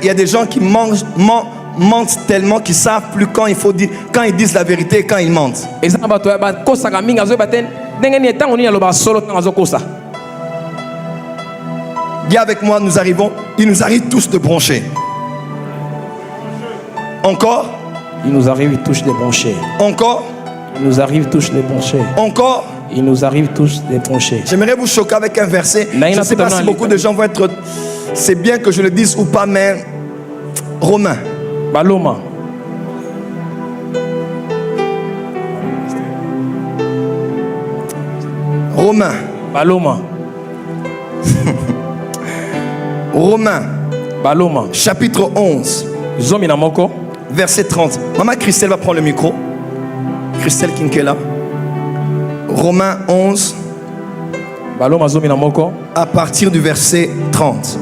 Il y a des gens qui mentent tellement qu'ils savent plus quand il faut dire, quand ils disent la vérité et quand ils mentent. Dis avec moi, il nous arrive tous de broncher. Encore? Il nous arrive tous de broncher. Encore? Il nous arrive tous de broncher. Encore? Il nous arrive tous de broncher. J'aimerais vous choquer avec un verset. Je ne sais pas si beaucoup de gens vont être... C'est bien que je le dise ou pas, mais... Romains. Baloma. Romains. Baloma. Romains. Baloma. Chapitre 11. Verset 30. Maman Christelle va prendre le micro. Christelle Kinkela. Romains 11. à partir du verset 30.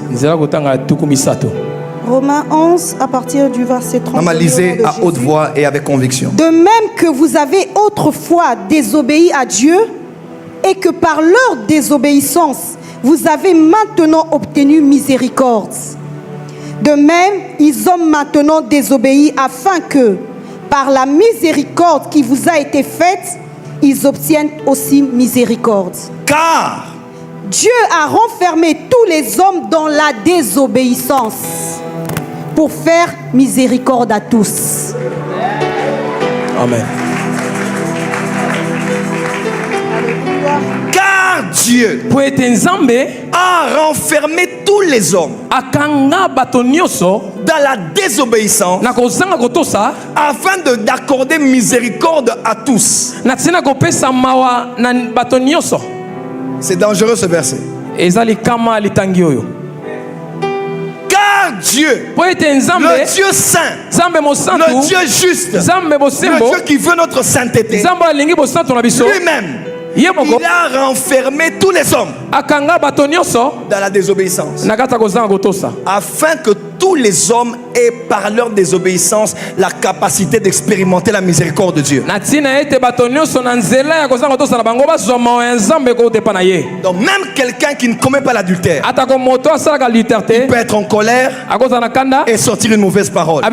Romains 11, à partir du verset 30. Maman, lisez à haute voix et avec conviction. De même que vous avez autrefois désobéi à Dieu, et que par leur désobéissance, vous avez maintenant obtenu miséricorde. De même, ils ont maintenant désobéi afin que, par la miséricorde qui vous a été faite, ils obtiennent aussi miséricorde. Car Dieu a renfermé tous les hommes dans la désobéissance pour faire miséricorde à tous. Amen. Car Dieu a renfermé tous les hommes dans la désobéissance afin d'accorder miséricorde à tous. C'est dangereux ce verset. Car Dieu, le Dieu saint, le Dieu juste, le Dieu qui veut notre sainteté, lui-même, il a renfermé tous les hommes dans la désobéissance afin que tous les hommes aient par leur désobéissance la capacité d'expérimenter la miséricorde de Dieu. Donc même quelqu'un qui ne commet pas l'adultère, il peut être en colère et sortir une mauvaise parole.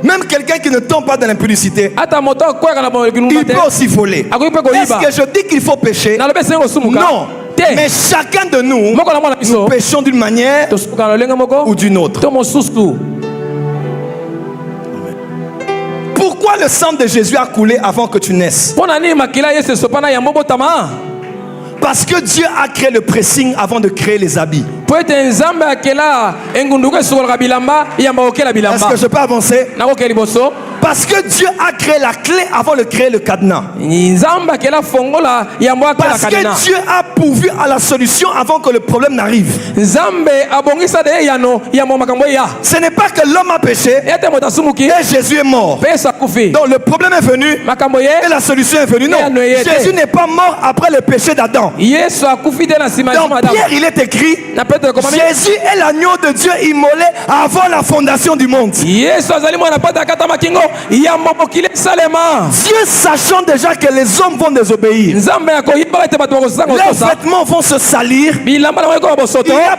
Même quelqu'un qui ne tombe pas dans l'impudicité, il peut aussi voler. Est-ce que je dis qu'il faut pécher? Non. Mais chacun de nous, nous péchons d'une manière ou d'une autre. Pourquoi le sang de Jésus a coulé avant que tu naisses? Parce que Dieu a créé le pressing avant de créer les habits. Est-ce que je peux avancer? Parce que Dieu a créé la clé avant de créer le cadenas. Parce que Dieu a pourvu à la solution avant que le problème n'arrive. Ce n'est pas que l'homme a péché et Jésus est mort. Donc le problème est venu et la solution est venue. Non, Jésus n'est pas mort après le péché d'Adam. Dans Pierre, il est écrit: Jésus est l'agneau de Dieu immolé avant la fondation du monde. Dieu, sachant déjà que les hommes vont désobéir, leurs vêtements vont se salir, il a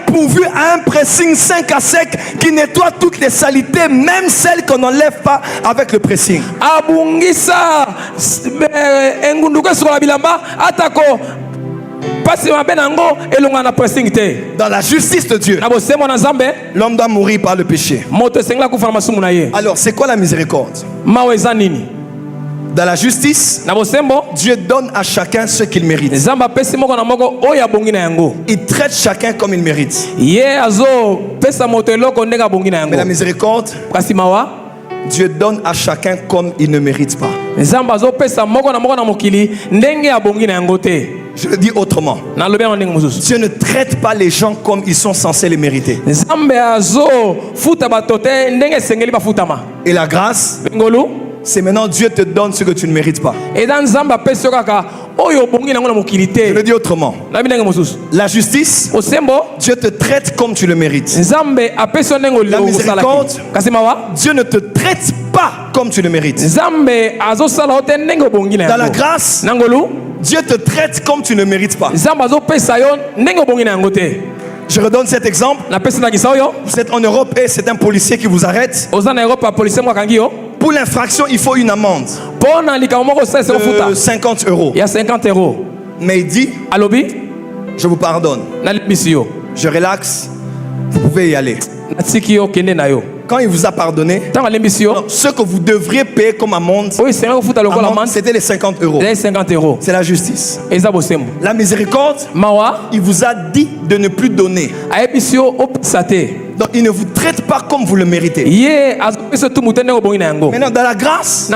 pourvu à un pressing 5 à sec qui nettoie toutes les saletés, même celles qu'on n'enlève pas avec le pressing. Dans la justice de Dieu, l'homme doit mourir par le péché. Alors, c'est quoi la miséricorde? Dans la justice, Dieu donne à chacun ce qu'il mérite. Il traite chacun comme il mérite. Mais la miséricorde, Dieu donne à chacun comme il ne mérite pas. Je le dis autrement. Dieu ne traite pas les gens comme ils sont censés les mériter. Et la grâce, c'est maintenant Dieu te donne ce que tu ne mérites pas. Je le dis autrement. La justice, Dieu te traite comme tu le mérites. La miséricorde, Dieu ne te traite pas comme tu le mérites. Dans la grâce, Dieu te traite comme tu ne mérites pas. Je redonne cet exemple. Vous êtes en Europe et c'est un policier qui vous arrête. Pour l'infraction, il faut une amende de 50 €. Mais il dit: je vous pardonne. Je relaxe. Vous pouvez y aller. Quand il vous a pardonné, ce que vous devriez payer comme amende, c'était les 50 €. C'est la justice. La miséricorde, il vous a dit de ne plus donner. Donc il ne vous traite pas comme vous le méritez. Maintenant, dans la grâce,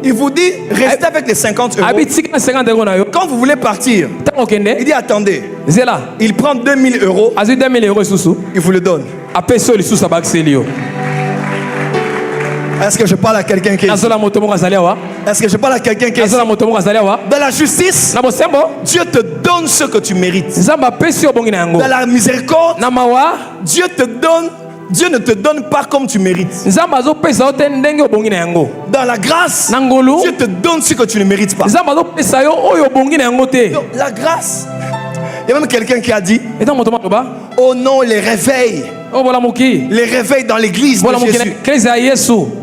il vous dit: restez avec les 50 €. Quand vous voulez partir, il dit: attendez. Il prend 2000 €. Il vous le donne. Est-ce que je parle à quelqu'un qui est ici? Est-ce que je parle à quelqu'un qui est Dans la justice, Dieu te donne ce que tu mérites. Dans la miséricorde, Dieu ne te donne pas comme tu mérites. Dans la grâce, Dieu te donne ce que tu ne mérites pas. Donc, la grâce. Il y a même quelqu'un qui a dit, oh non, les réveils. Les réveils dans l'église de Jésus.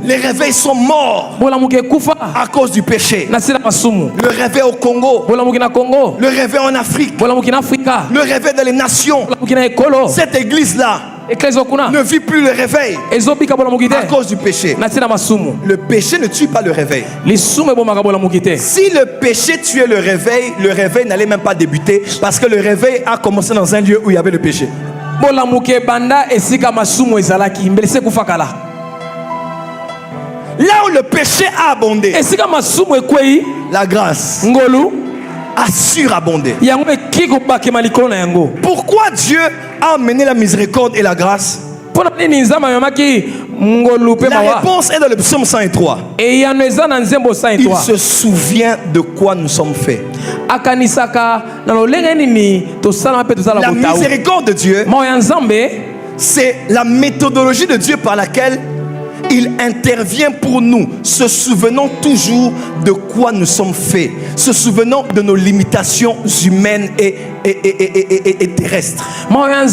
Les réveils sont morts à cause du péché. Le réveil au Congo, le réveil en Afrique, le réveil dans les nations. Cette église-là ne vit plus le réveil à cause du péché. Le péché ne tue pas le réveil. Si le péché tuait le réveil n'allait même pas débuter, parce que le réveil a commencé dans un lieu où il y avait le péché. Là où le péché a abondé, la grâce a surabondé. Pourquoi Dieu a amené la miséricorde et la grâce? La réponse est dans le psaume 103. Il se souvient de quoi nous sommes faits. La miséricorde de Dieu, c'est la méthodologie de Dieu par laquelle il intervient pour nous, se souvenant toujours de quoi nous sommes faits, se souvenant de nos limitations humaines et terrestres. Il va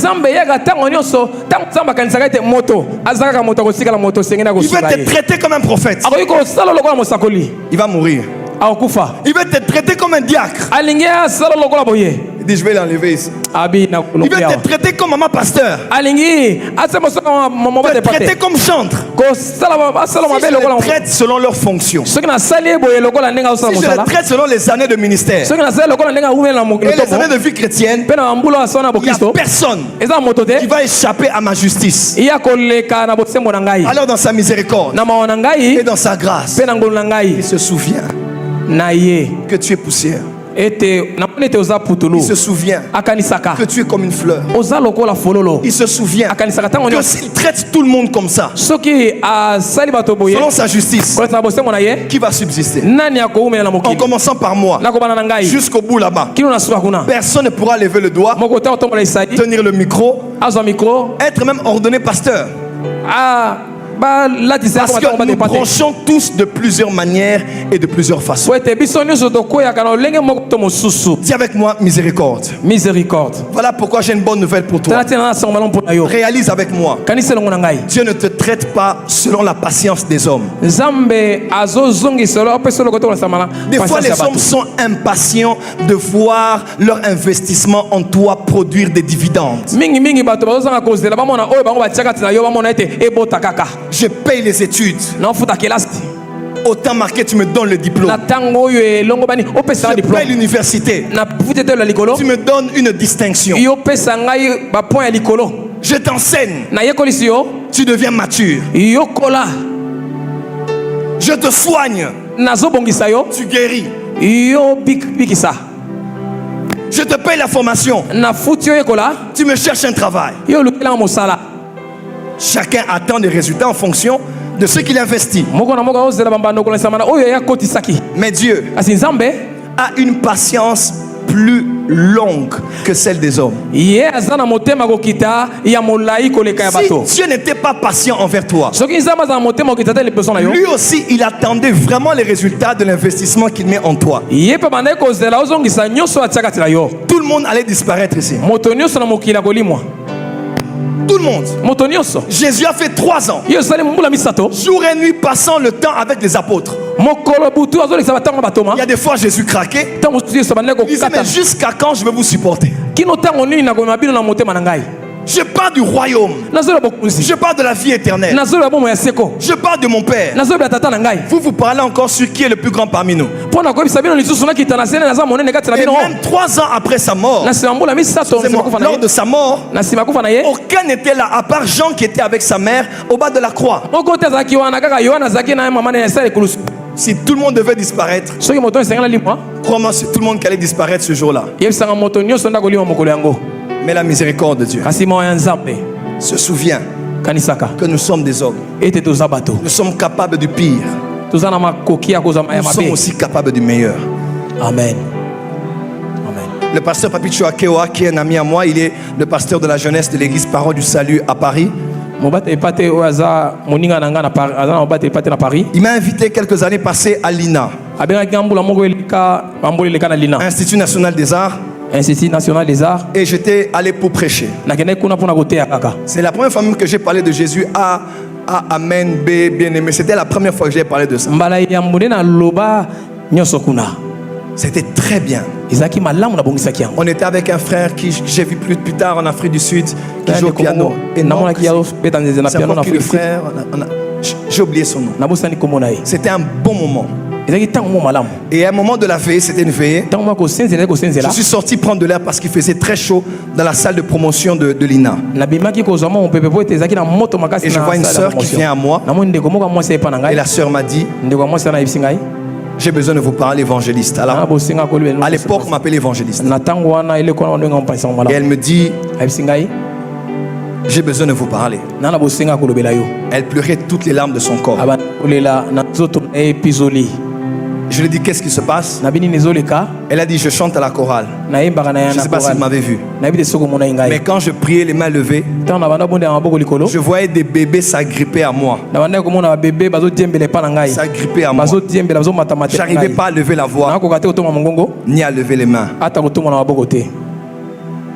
te traiter comme un prophète. Il va mourir. Il va te traiter comme un diacre. Il dit, je vais l'enlever ici. Il va te traiter comme maman pasteur. Il va te traiter comme chantre. Si je le traite selon leur fonction, si je le traite selon les années de ministère et les années de vie chrétienne, il n'y a personne qui va échapper à ma justice. Alors dans sa miséricorde et dans sa grâce, il se souvient que tu es poussière. Il se souvient que tu es comme une fleur. Il se souvient que s'il traite tout le monde comme ça, selon sa justice, qui va subsister? En commençant par moi jusqu'au bout là-bas, personne ne pourra lever le doigt, tenir le micro, être même ordonné pasteur. Parce que nous branchons tous de plusieurs manières et de plusieurs façons. Dis avec moi, miséricorde. Miséricorde. Voilà pourquoi j'ai une bonne nouvelle pour toi. Réalise avec moi. Dieu ne te traite pas selon la patience des hommes. Des fois, les hommes sont impatients de voir leur investissement en toi produire des dividendes. Je paye les études. Autant marqué, tu me donnes le diplôme. Je paye l'université. Tu me donnes une distinction. Je t'enseigne. Tu deviens mature. Je te soigne. Tu guéris. Je te paye la formation. Tu me cherches un travail. Chacun attend des résultats en fonction de ce qu'il investit. Mais Dieu a une patience plus longue que celle des hommes. Si Dieu n'était pas patient envers toi, lui aussi il attendait vraiment les résultats de l'investissement qu'il met en toi. Tout le monde allait disparaître ici. Tout le monde. Jésus a fait 3 ans, jour et nuit, passant le temps avec les apôtres. Il y a des fois Jésus craquait. Il disait, mais jusqu'à quand je vais vous supporter? Je parle du royaume. Je parle de la vie éternelle. Je parle de mon Père. Vous parlez encore sur qui est le plus grand parmi nous. Et même 3 ans après sa mort, lors de sa mort, aucun n'était là à part Jean qui était avec sa mère au bas de la croix. Si tout le monde devait disparaître, crois-moi, c'est tout le monde qui allait disparaître ce jour-là. Mais la miséricorde de Dieu se souvient que nous sommes des hommes. Nous sommes capables du pire. nous sommes aussi capables du meilleur. Amen. Le pasteur Papi Chouakewa, qui est un ami à moi, il est le pasteur de la jeunesse de l'église Parole du Salut à Paris. Il m'a invité quelques années passées à l'INA, Institut National des Arts. Et j'étais allé pour prêcher. C'est la première fois même que j'ai parlé de Jésus à Amen, B, bien-aimé. C'était la première fois que j'ai parlé de ça. C'était très bien. On était avec un frère qui j'ai vu plus tard en Afrique du Sud, qui joue au piano. Et non, c'est encore le frère. J'ai oublié son nom. C'était un bon moment. Et à un moment de la veillée, c'était une veillée. Je suis sorti prendre de l'air parce qu'il faisait très chaud dans la salle de promotion de l'INA. Et je vois une sœur qui vient à moi. Et la sœur m'a dit: j'ai besoin de vous parler, évangéliste. Alors, à l'époque, on m'appelait évangéliste. Et elle me dit: j'ai besoin de vous parler. Elle pleurait toutes les larmes de son corps. Je lui ai dit: qu'est-ce qui se passe? Elle a dit: je chante à la chorale. Je ne sais pas si vous m'avez vu. Mais quand je priais les mains levées, je voyais des bébés s'agripper à moi. S'agripper à moi. Je n'arrivais pas à lever la voix ni à lever les mains.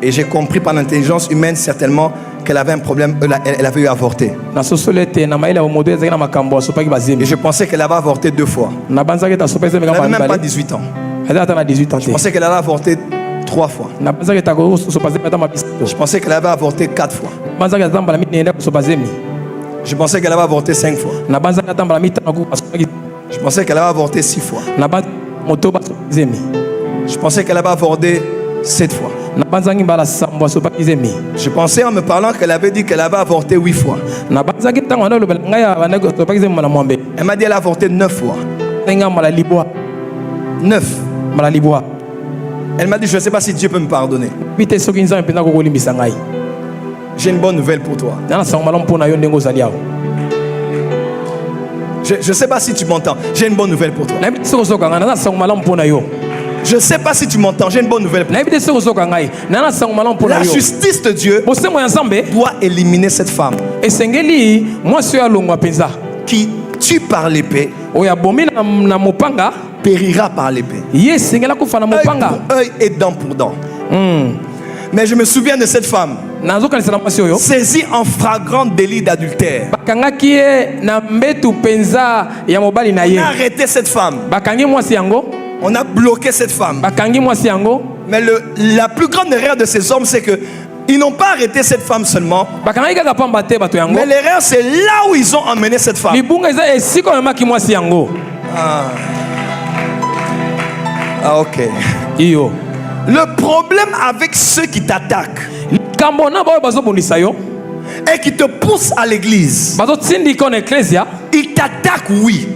Et j'ai compris par l'intelligence humaine certainement qu'elle avait un problème, elle avait eu avorté. Et je pensais qu'elle avait avorté 2 fois. Elle n'avait même pas 18 ans. Je pensais qu'elle avait avorté 3 fois. Je pensais qu'elle avait avorté 4 fois. Je pensais qu'elle avait avorté 5 fois. Je pensais qu'elle avait avorté 6 fois. Je pensais qu'elle avait avorté 7 fois. Je pensais en me parlant qu'elle avait dit qu'elle avait avorté 8 fois. Elle m'a dit qu'elle a avorté 9 fois. 9. Elle m'a dit: je ne sais pas si Dieu peut me pardonner. J'ai une bonne nouvelle pour toi. Je ne sais pas si tu m'entends. J'ai une bonne nouvelle pour toi. Je ne sais pas si tu m'entends, j'ai une bonne nouvelle pour toi. La justice de Dieu doit éliminer cette femme qui tue par l'épée, périra par l'épée. Œil pour œil et dent pour dent. Mais je me souviens de cette femme saisie en flagrant délit d'adultère. On a arrêté cette femme. On a bloqué cette femme. Mais la plus grande erreur de ces hommes, c'est que ils n'ont pas arrêté cette femme seulement. Mais l'erreur, c'est là où ils ont emmené cette femme. Ah, ok. Le problème avec ceux qui t'attaquent et qui te poussent à l'église, ils t'attaquent, oui,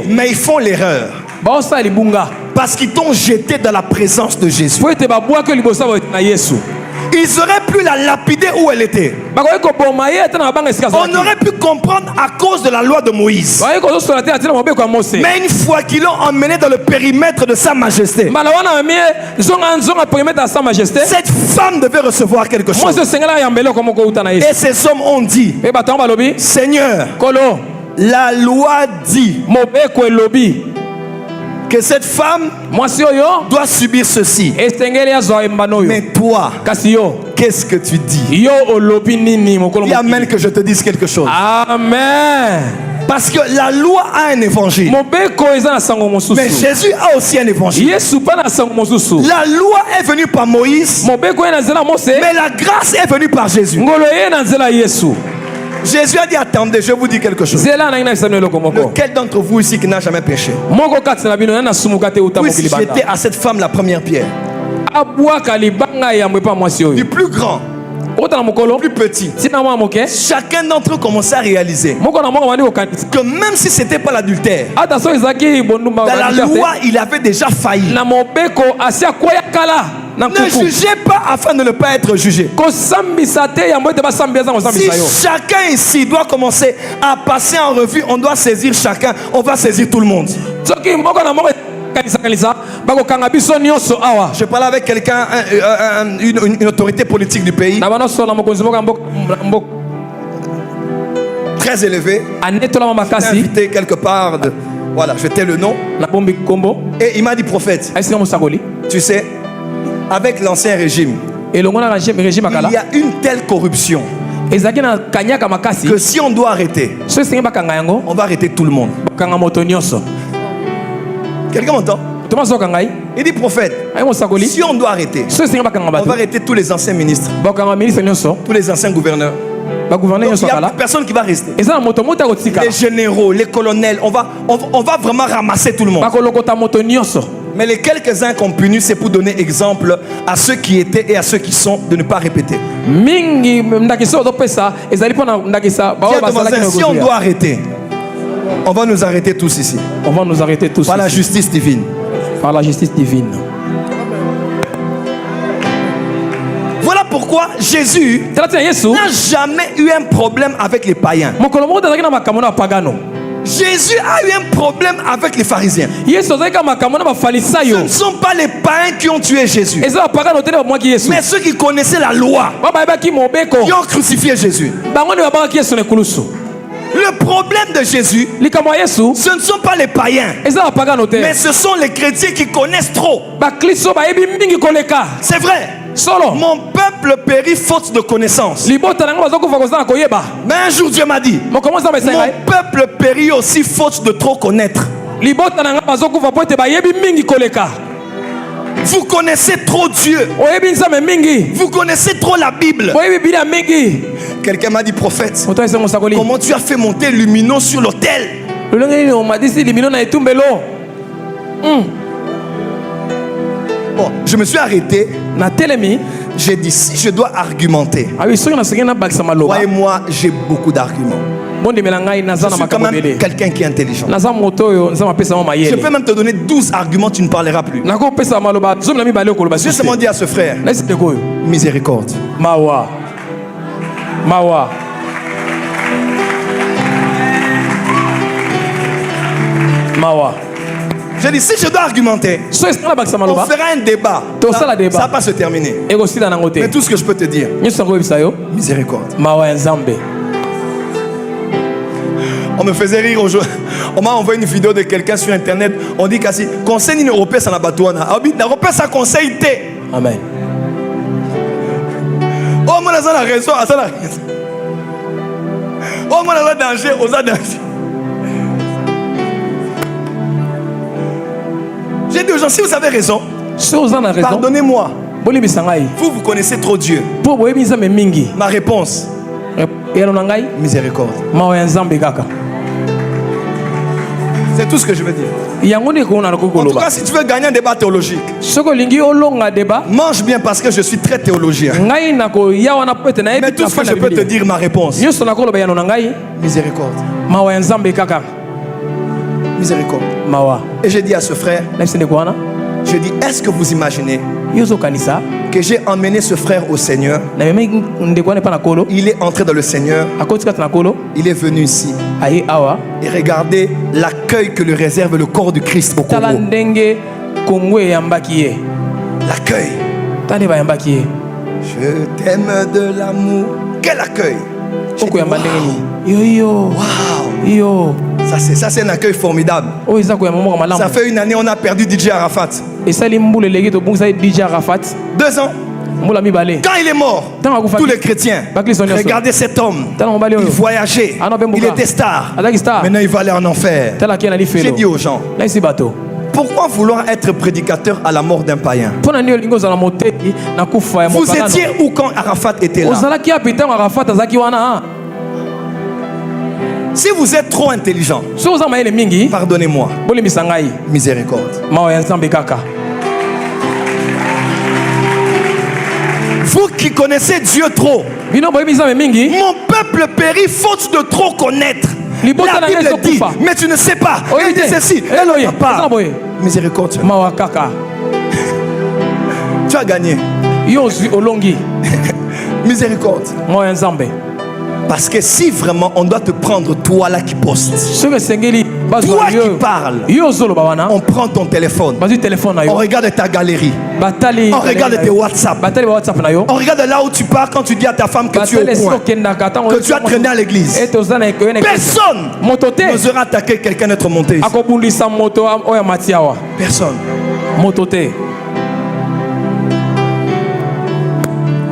mais ils font l'erreur parce qu'ils t'ont jeté dans la présence de Jésus. Ils auraient pu la lapider où elle était. On aurait pu comprendre à cause de la loi de Moïse. Mais une fois qu'ils l'ont emmenée dans le périmètre de sa majesté, cette femme devait recevoir quelque chose. Et ces hommes ont dit: Seigneur, la loi dit que cette femme doit subir ceci. Mais toi, qu'est-ce que tu dis? Il y a même que je te dise quelque chose. Amen. Parce que la loi a un évangile. Mais Jésus a aussi un évangile. La loi est venue par Moïse, mais la grâce est venue par Jésus. Jésus a dit: attendez, je vous dis quelque chose. Lequel d'entre vous ici qui n'a jamais péché puisse jeter à cette femme la première pierre? Du plus grand au plus petit, chacun d'entre eux commençait à réaliser que même si ce n'était pas l'adultère, dans la loi il avait déjà failli. Ne jugez pas afin de ne pas être jugé. Si chacun ici doit commencer à passer en revue, on doit saisir chacun, on va saisir tout le monde. Je parle avec quelqu'un, une autorité politique du pays, très élevé, invité quelque part, voilà, je tais le nom, et il m'a dit, prophète, tu sais, avec l'ancien régime, il y a une telle corruption que si on doit arrêter, on va arrêter tout le monde. Quelqu'un m'entend? Il dit, prophète, si on doit arrêter, on va arrêter tous les anciens ministres, tous les anciens gouverneurs. Donc, il n'y a personne qui va rester. Les généraux, les colonels, on va vraiment ramasser tout le monde. Mais les quelques-uns qui ont puni, c'est pour donner exemple à ceux qui étaient et à ceux qui sont de ne pas répéter. Si on doit arrêter, on va nous arrêter tous ici. On va nous arrêter tous par la justice divine. Par la justice divine. Voilà pourquoi Jésus n'a jamais eu un problème avec les païens. Jésus a eu un problème avec les pharisiens. Ce ne sont pas les païens qui ont tué Jésus, mais ceux qui connaissaient la loi, qui ont crucifié Jésus. Le problème de Jésus, ce ne sont pas les païens, mais ce sont les chrétiens qui connaissent trop. C'est vrai. Mon peuple périt faute de connaissance. Mais un jour Dieu m'a dit, mon peuple périt aussi faute de trop connaître. Vous connaissez trop Dieu. Vous connaissez trop la Bible. Quelqu'un m'a dit, prophète, comment tu as fait monter Lumino sur l'autel? Bon, je me suis arrêté. J'ai dit, si je dois argumenter, voyez-moi, j'ai beaucoup d'arguments. Je suis quand même quelqu'un qui est intelligent. Je peux même te donner 12 arguments, tu ne parleras plus. J'ai seulement dit à ce frère, miséricorde. Mawa. J'ai dit, si je dois argumenter, on fera un débat. Ça ne va pas se terminer. Mais tout ce que je peux te dire, miséricorde. On me faisait rire aujourd'hui. On m'a envoyé une vidéo de quelqu'un sur internet. On dit qu'asi conseil européen ça n'a pas toi na. Européen ça conseil té. Amen. Oh moi ça la raison, ça la raison. Oh moi ça danger, on a danger. J'ai dit aux gens, si vous avez raison, pardonnez-moi. Vous connaissez trop Dieu. Ma réponse, miséricorde. C'est tout ce que je veux dire. En tout cas, si tu veux gagner un débat théologique, mange bien parce que je suis très théologien. Mais tout ce que je peux te dire, ma réponse, miséricorde. Miséricorde. Et j'ai dit à ce frère, je dis, est-ce que vous imaginez que j'ai emmené ce frère au Seigneur? Il est entré dans le Seigneur. Il est venu ici. Et regardez l'accueil que lui réserve le corps du Christ au Congo. L'accueil. Je t'aime de l'amour. Quel accueil! Wow. Ça c'est un accueil formidable. Ça fait une année on a perdu DJ Arafat. 2 ans. Quand il est mort, tous les chrétiens, regardez cet homme. Il voyageait, il était star. Maintenant il va aller en enfer. J'ai dit aux gens, pourquoi vouloir être prédicateur à la mort d'un païen? Vous étiez où quand Arafat était là? Si vous êtes trop intelligent, pardonnez-moi. Miséricorde. Vous qui connaissez Dieu trop, mon peuple périt faute de trop connaître. La Bible dit, mais tu ne sais pas. Elle dit ceci. Elle ne pas. Miséricorde. Tu as gagné. Miséricorde. Parce que si vraiment on doit te prendre, toi là qui postes, toi qui parles, on prend ton téléphone, on regarde ta galerie, on regarde tes WhatsApp, on regarde là où tu pars quand tu dis à ta femme que tu es au coin, que tu as traîné à l'église. Personne n'osera attaquer quelqu'un d'être monté ici. Personne.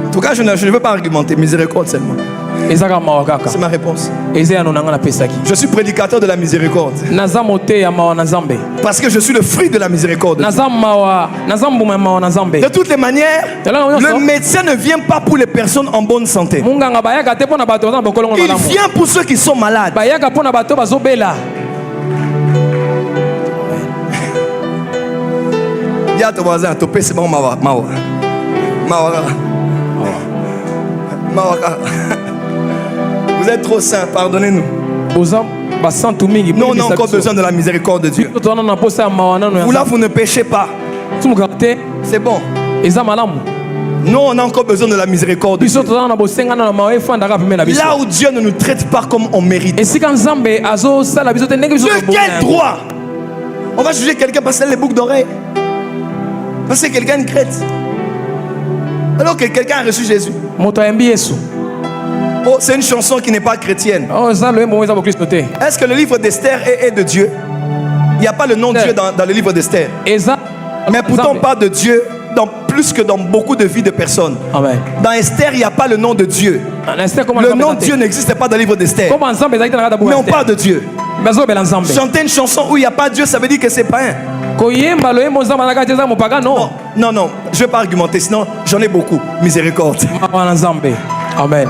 En tout cas, je ne veux pas argumenter, miséricorde seulement. C'est ma réponse. Je suis prédicateur de la miséricorde. Parce que je suis le fruit de la miséricorde. De toutes les manières, le médecin ne vient pas pour les personnes en bonne santé. Il vient pour ceux qui sont malades. Dis à ton voisin, topé c'est bon, Mawaka. Vous êtes trop saint, pardonnez-nous. Nous, on a encore besoin de la miséricorde de Dieu. Vous là, vous ne péchez pas. C'est bon. Nous, on a encore besoin de la miséricorde de Dieu. Là où Dieu ne nous traite pas comme on mérite. De quel droit on va juger quelqu'un parce qu'il a les boucles d'oreilles? Parce que quelqu'un est une crête. Alors que quelqu'un a reçu Jésus. Oh, c'est une chanson qui n'est pas chrétienne. Est-ce que le livre d'Esther est de Dieu? Il n'y a pas le nom de Dieu dans le livre d'Esther. Mais pourtant on parle de Dieu plus que dans beaucoup de vies de personnes. Amen. Dans Esther, il n'y a pas le nom de Dieu. Le nom de Dieu n'existe pas dans le livre d'Esther. Mais on parle de Dieu. Chanter une chanson où il n'y a pas Dieu, ça veut dire que c'est pas un. Non, non, je ne vais pas argumenter, sinon j'en ai beaucoup. Miséricorde. Amen.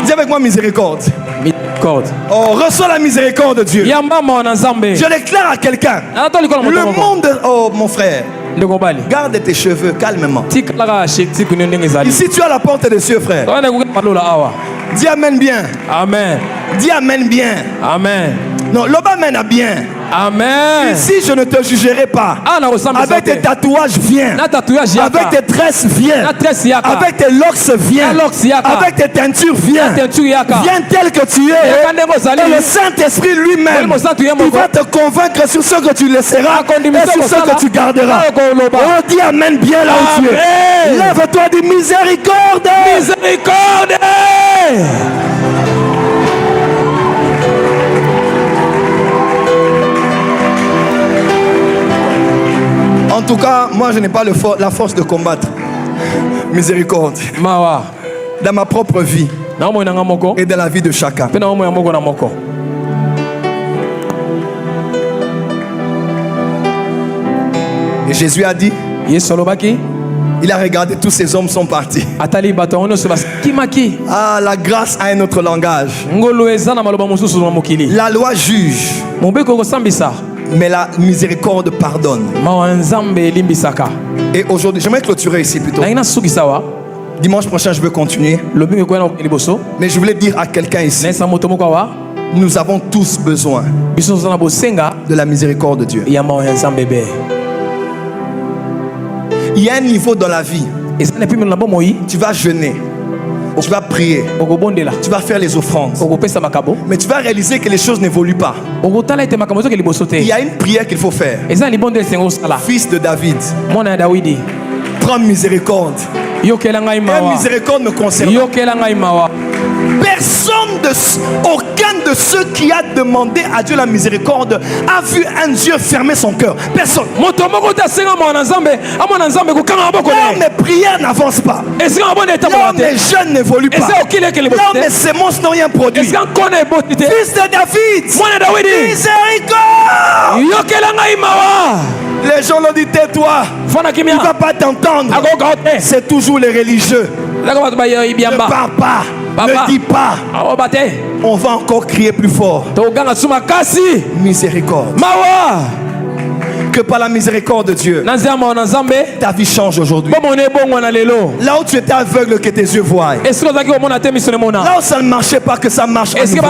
Dis avec moi miséricorde. Oh, reçois la miséricorde de Dieu. Je déclare à quelqu'un. Le monde, oh mon frère, garde tes cheveux calmement. Ici tu as la porte des cieux, frère. Dis amen bien. Amen. Dis amen bien. Amen. Non, l'homme amène à bien. Amen. Ici, je ne te jugerai pas. Avec tes tatouages, viens. Avec tes tresses, viens. Avec tes locks, viens. Avec tes teintures, viens. Viens tel que tu es. Et le Saint-Esprit lui-même, il va te convaincre sur ce que tu laisseras et sur ce que tu garderas. Oh, dis amen bien là où tu es. Lève-toi, dis miséricorde. Miséricorde. En tout cas, moi je n'ai pas la force de combattre. Miséricorde. Dans ma propre vie et dans la vie de chacun. Et Jésus a dit, il a regardé, tous ces hommes sont partis. Ah, la grâce a un autre langage. La loi juge, mais la miséricorde pardonne. Et aujourd'hui, j'aimerais clôturer ici plutôt. Dimanche prochain, je veux continuer. Mais je voulais dire à quelqu'un ici, nous avons tous besoin de la miséricorde de Dieu. Il y a un niveau dans la vie. Tu vas jeûner. Tu vas prier. Tu vas faire les offrandes. Mais tu vas réaliser que les choses n'évoluent pas. Il y a une prière qu'il faut faire. Fils de David, prends miséricorde. Et miséricorde me concerne. Aucun de ceux qui a demandé à Dieu la miséricorde a vu un Dieu fermer son cœur. Personne. Non, mes prières n'avancent pas. Non, mes jeûnes n'évoluent pas. Non, mes semences n'ont rien produit. Fils de David, miséricorde. Les gens l'ont dit, tais-toi. Il ne va pas t'entendre. C'est toujours les religieux. Ne parle pas. Ne dis pas. On va encore crier plus fort. Miséricorde. Que que par la miséricorde de Dieu, ta vie change aujourd'hui. Là où tu étais aveugle, que tes yeux voient. Là où ça ne marchait pas, que ça marche à nouveau.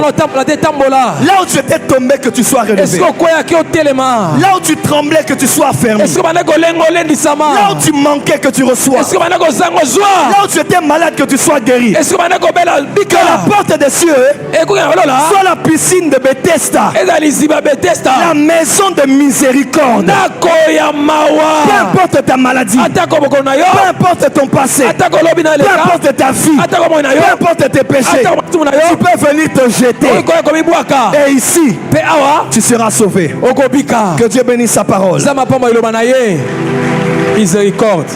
Là où tu étais tombé, que tu sois relevé. Là où tu tremblais, que tu sois fermé. Là où tu manquais, que tu reçois. Là où tu étais malade, que tu sois guéri. Que la porte des cieux soit la piscine de Bethesda, la maison de miséricorde. Peu importe ta maladie, peu importe ton passé, peu importe ta vie, peu importe tes péchés, tu peux venir te jeter. Et ici, tu seras sauvé. Que Dieu bénisse sa parole. Miséricorde.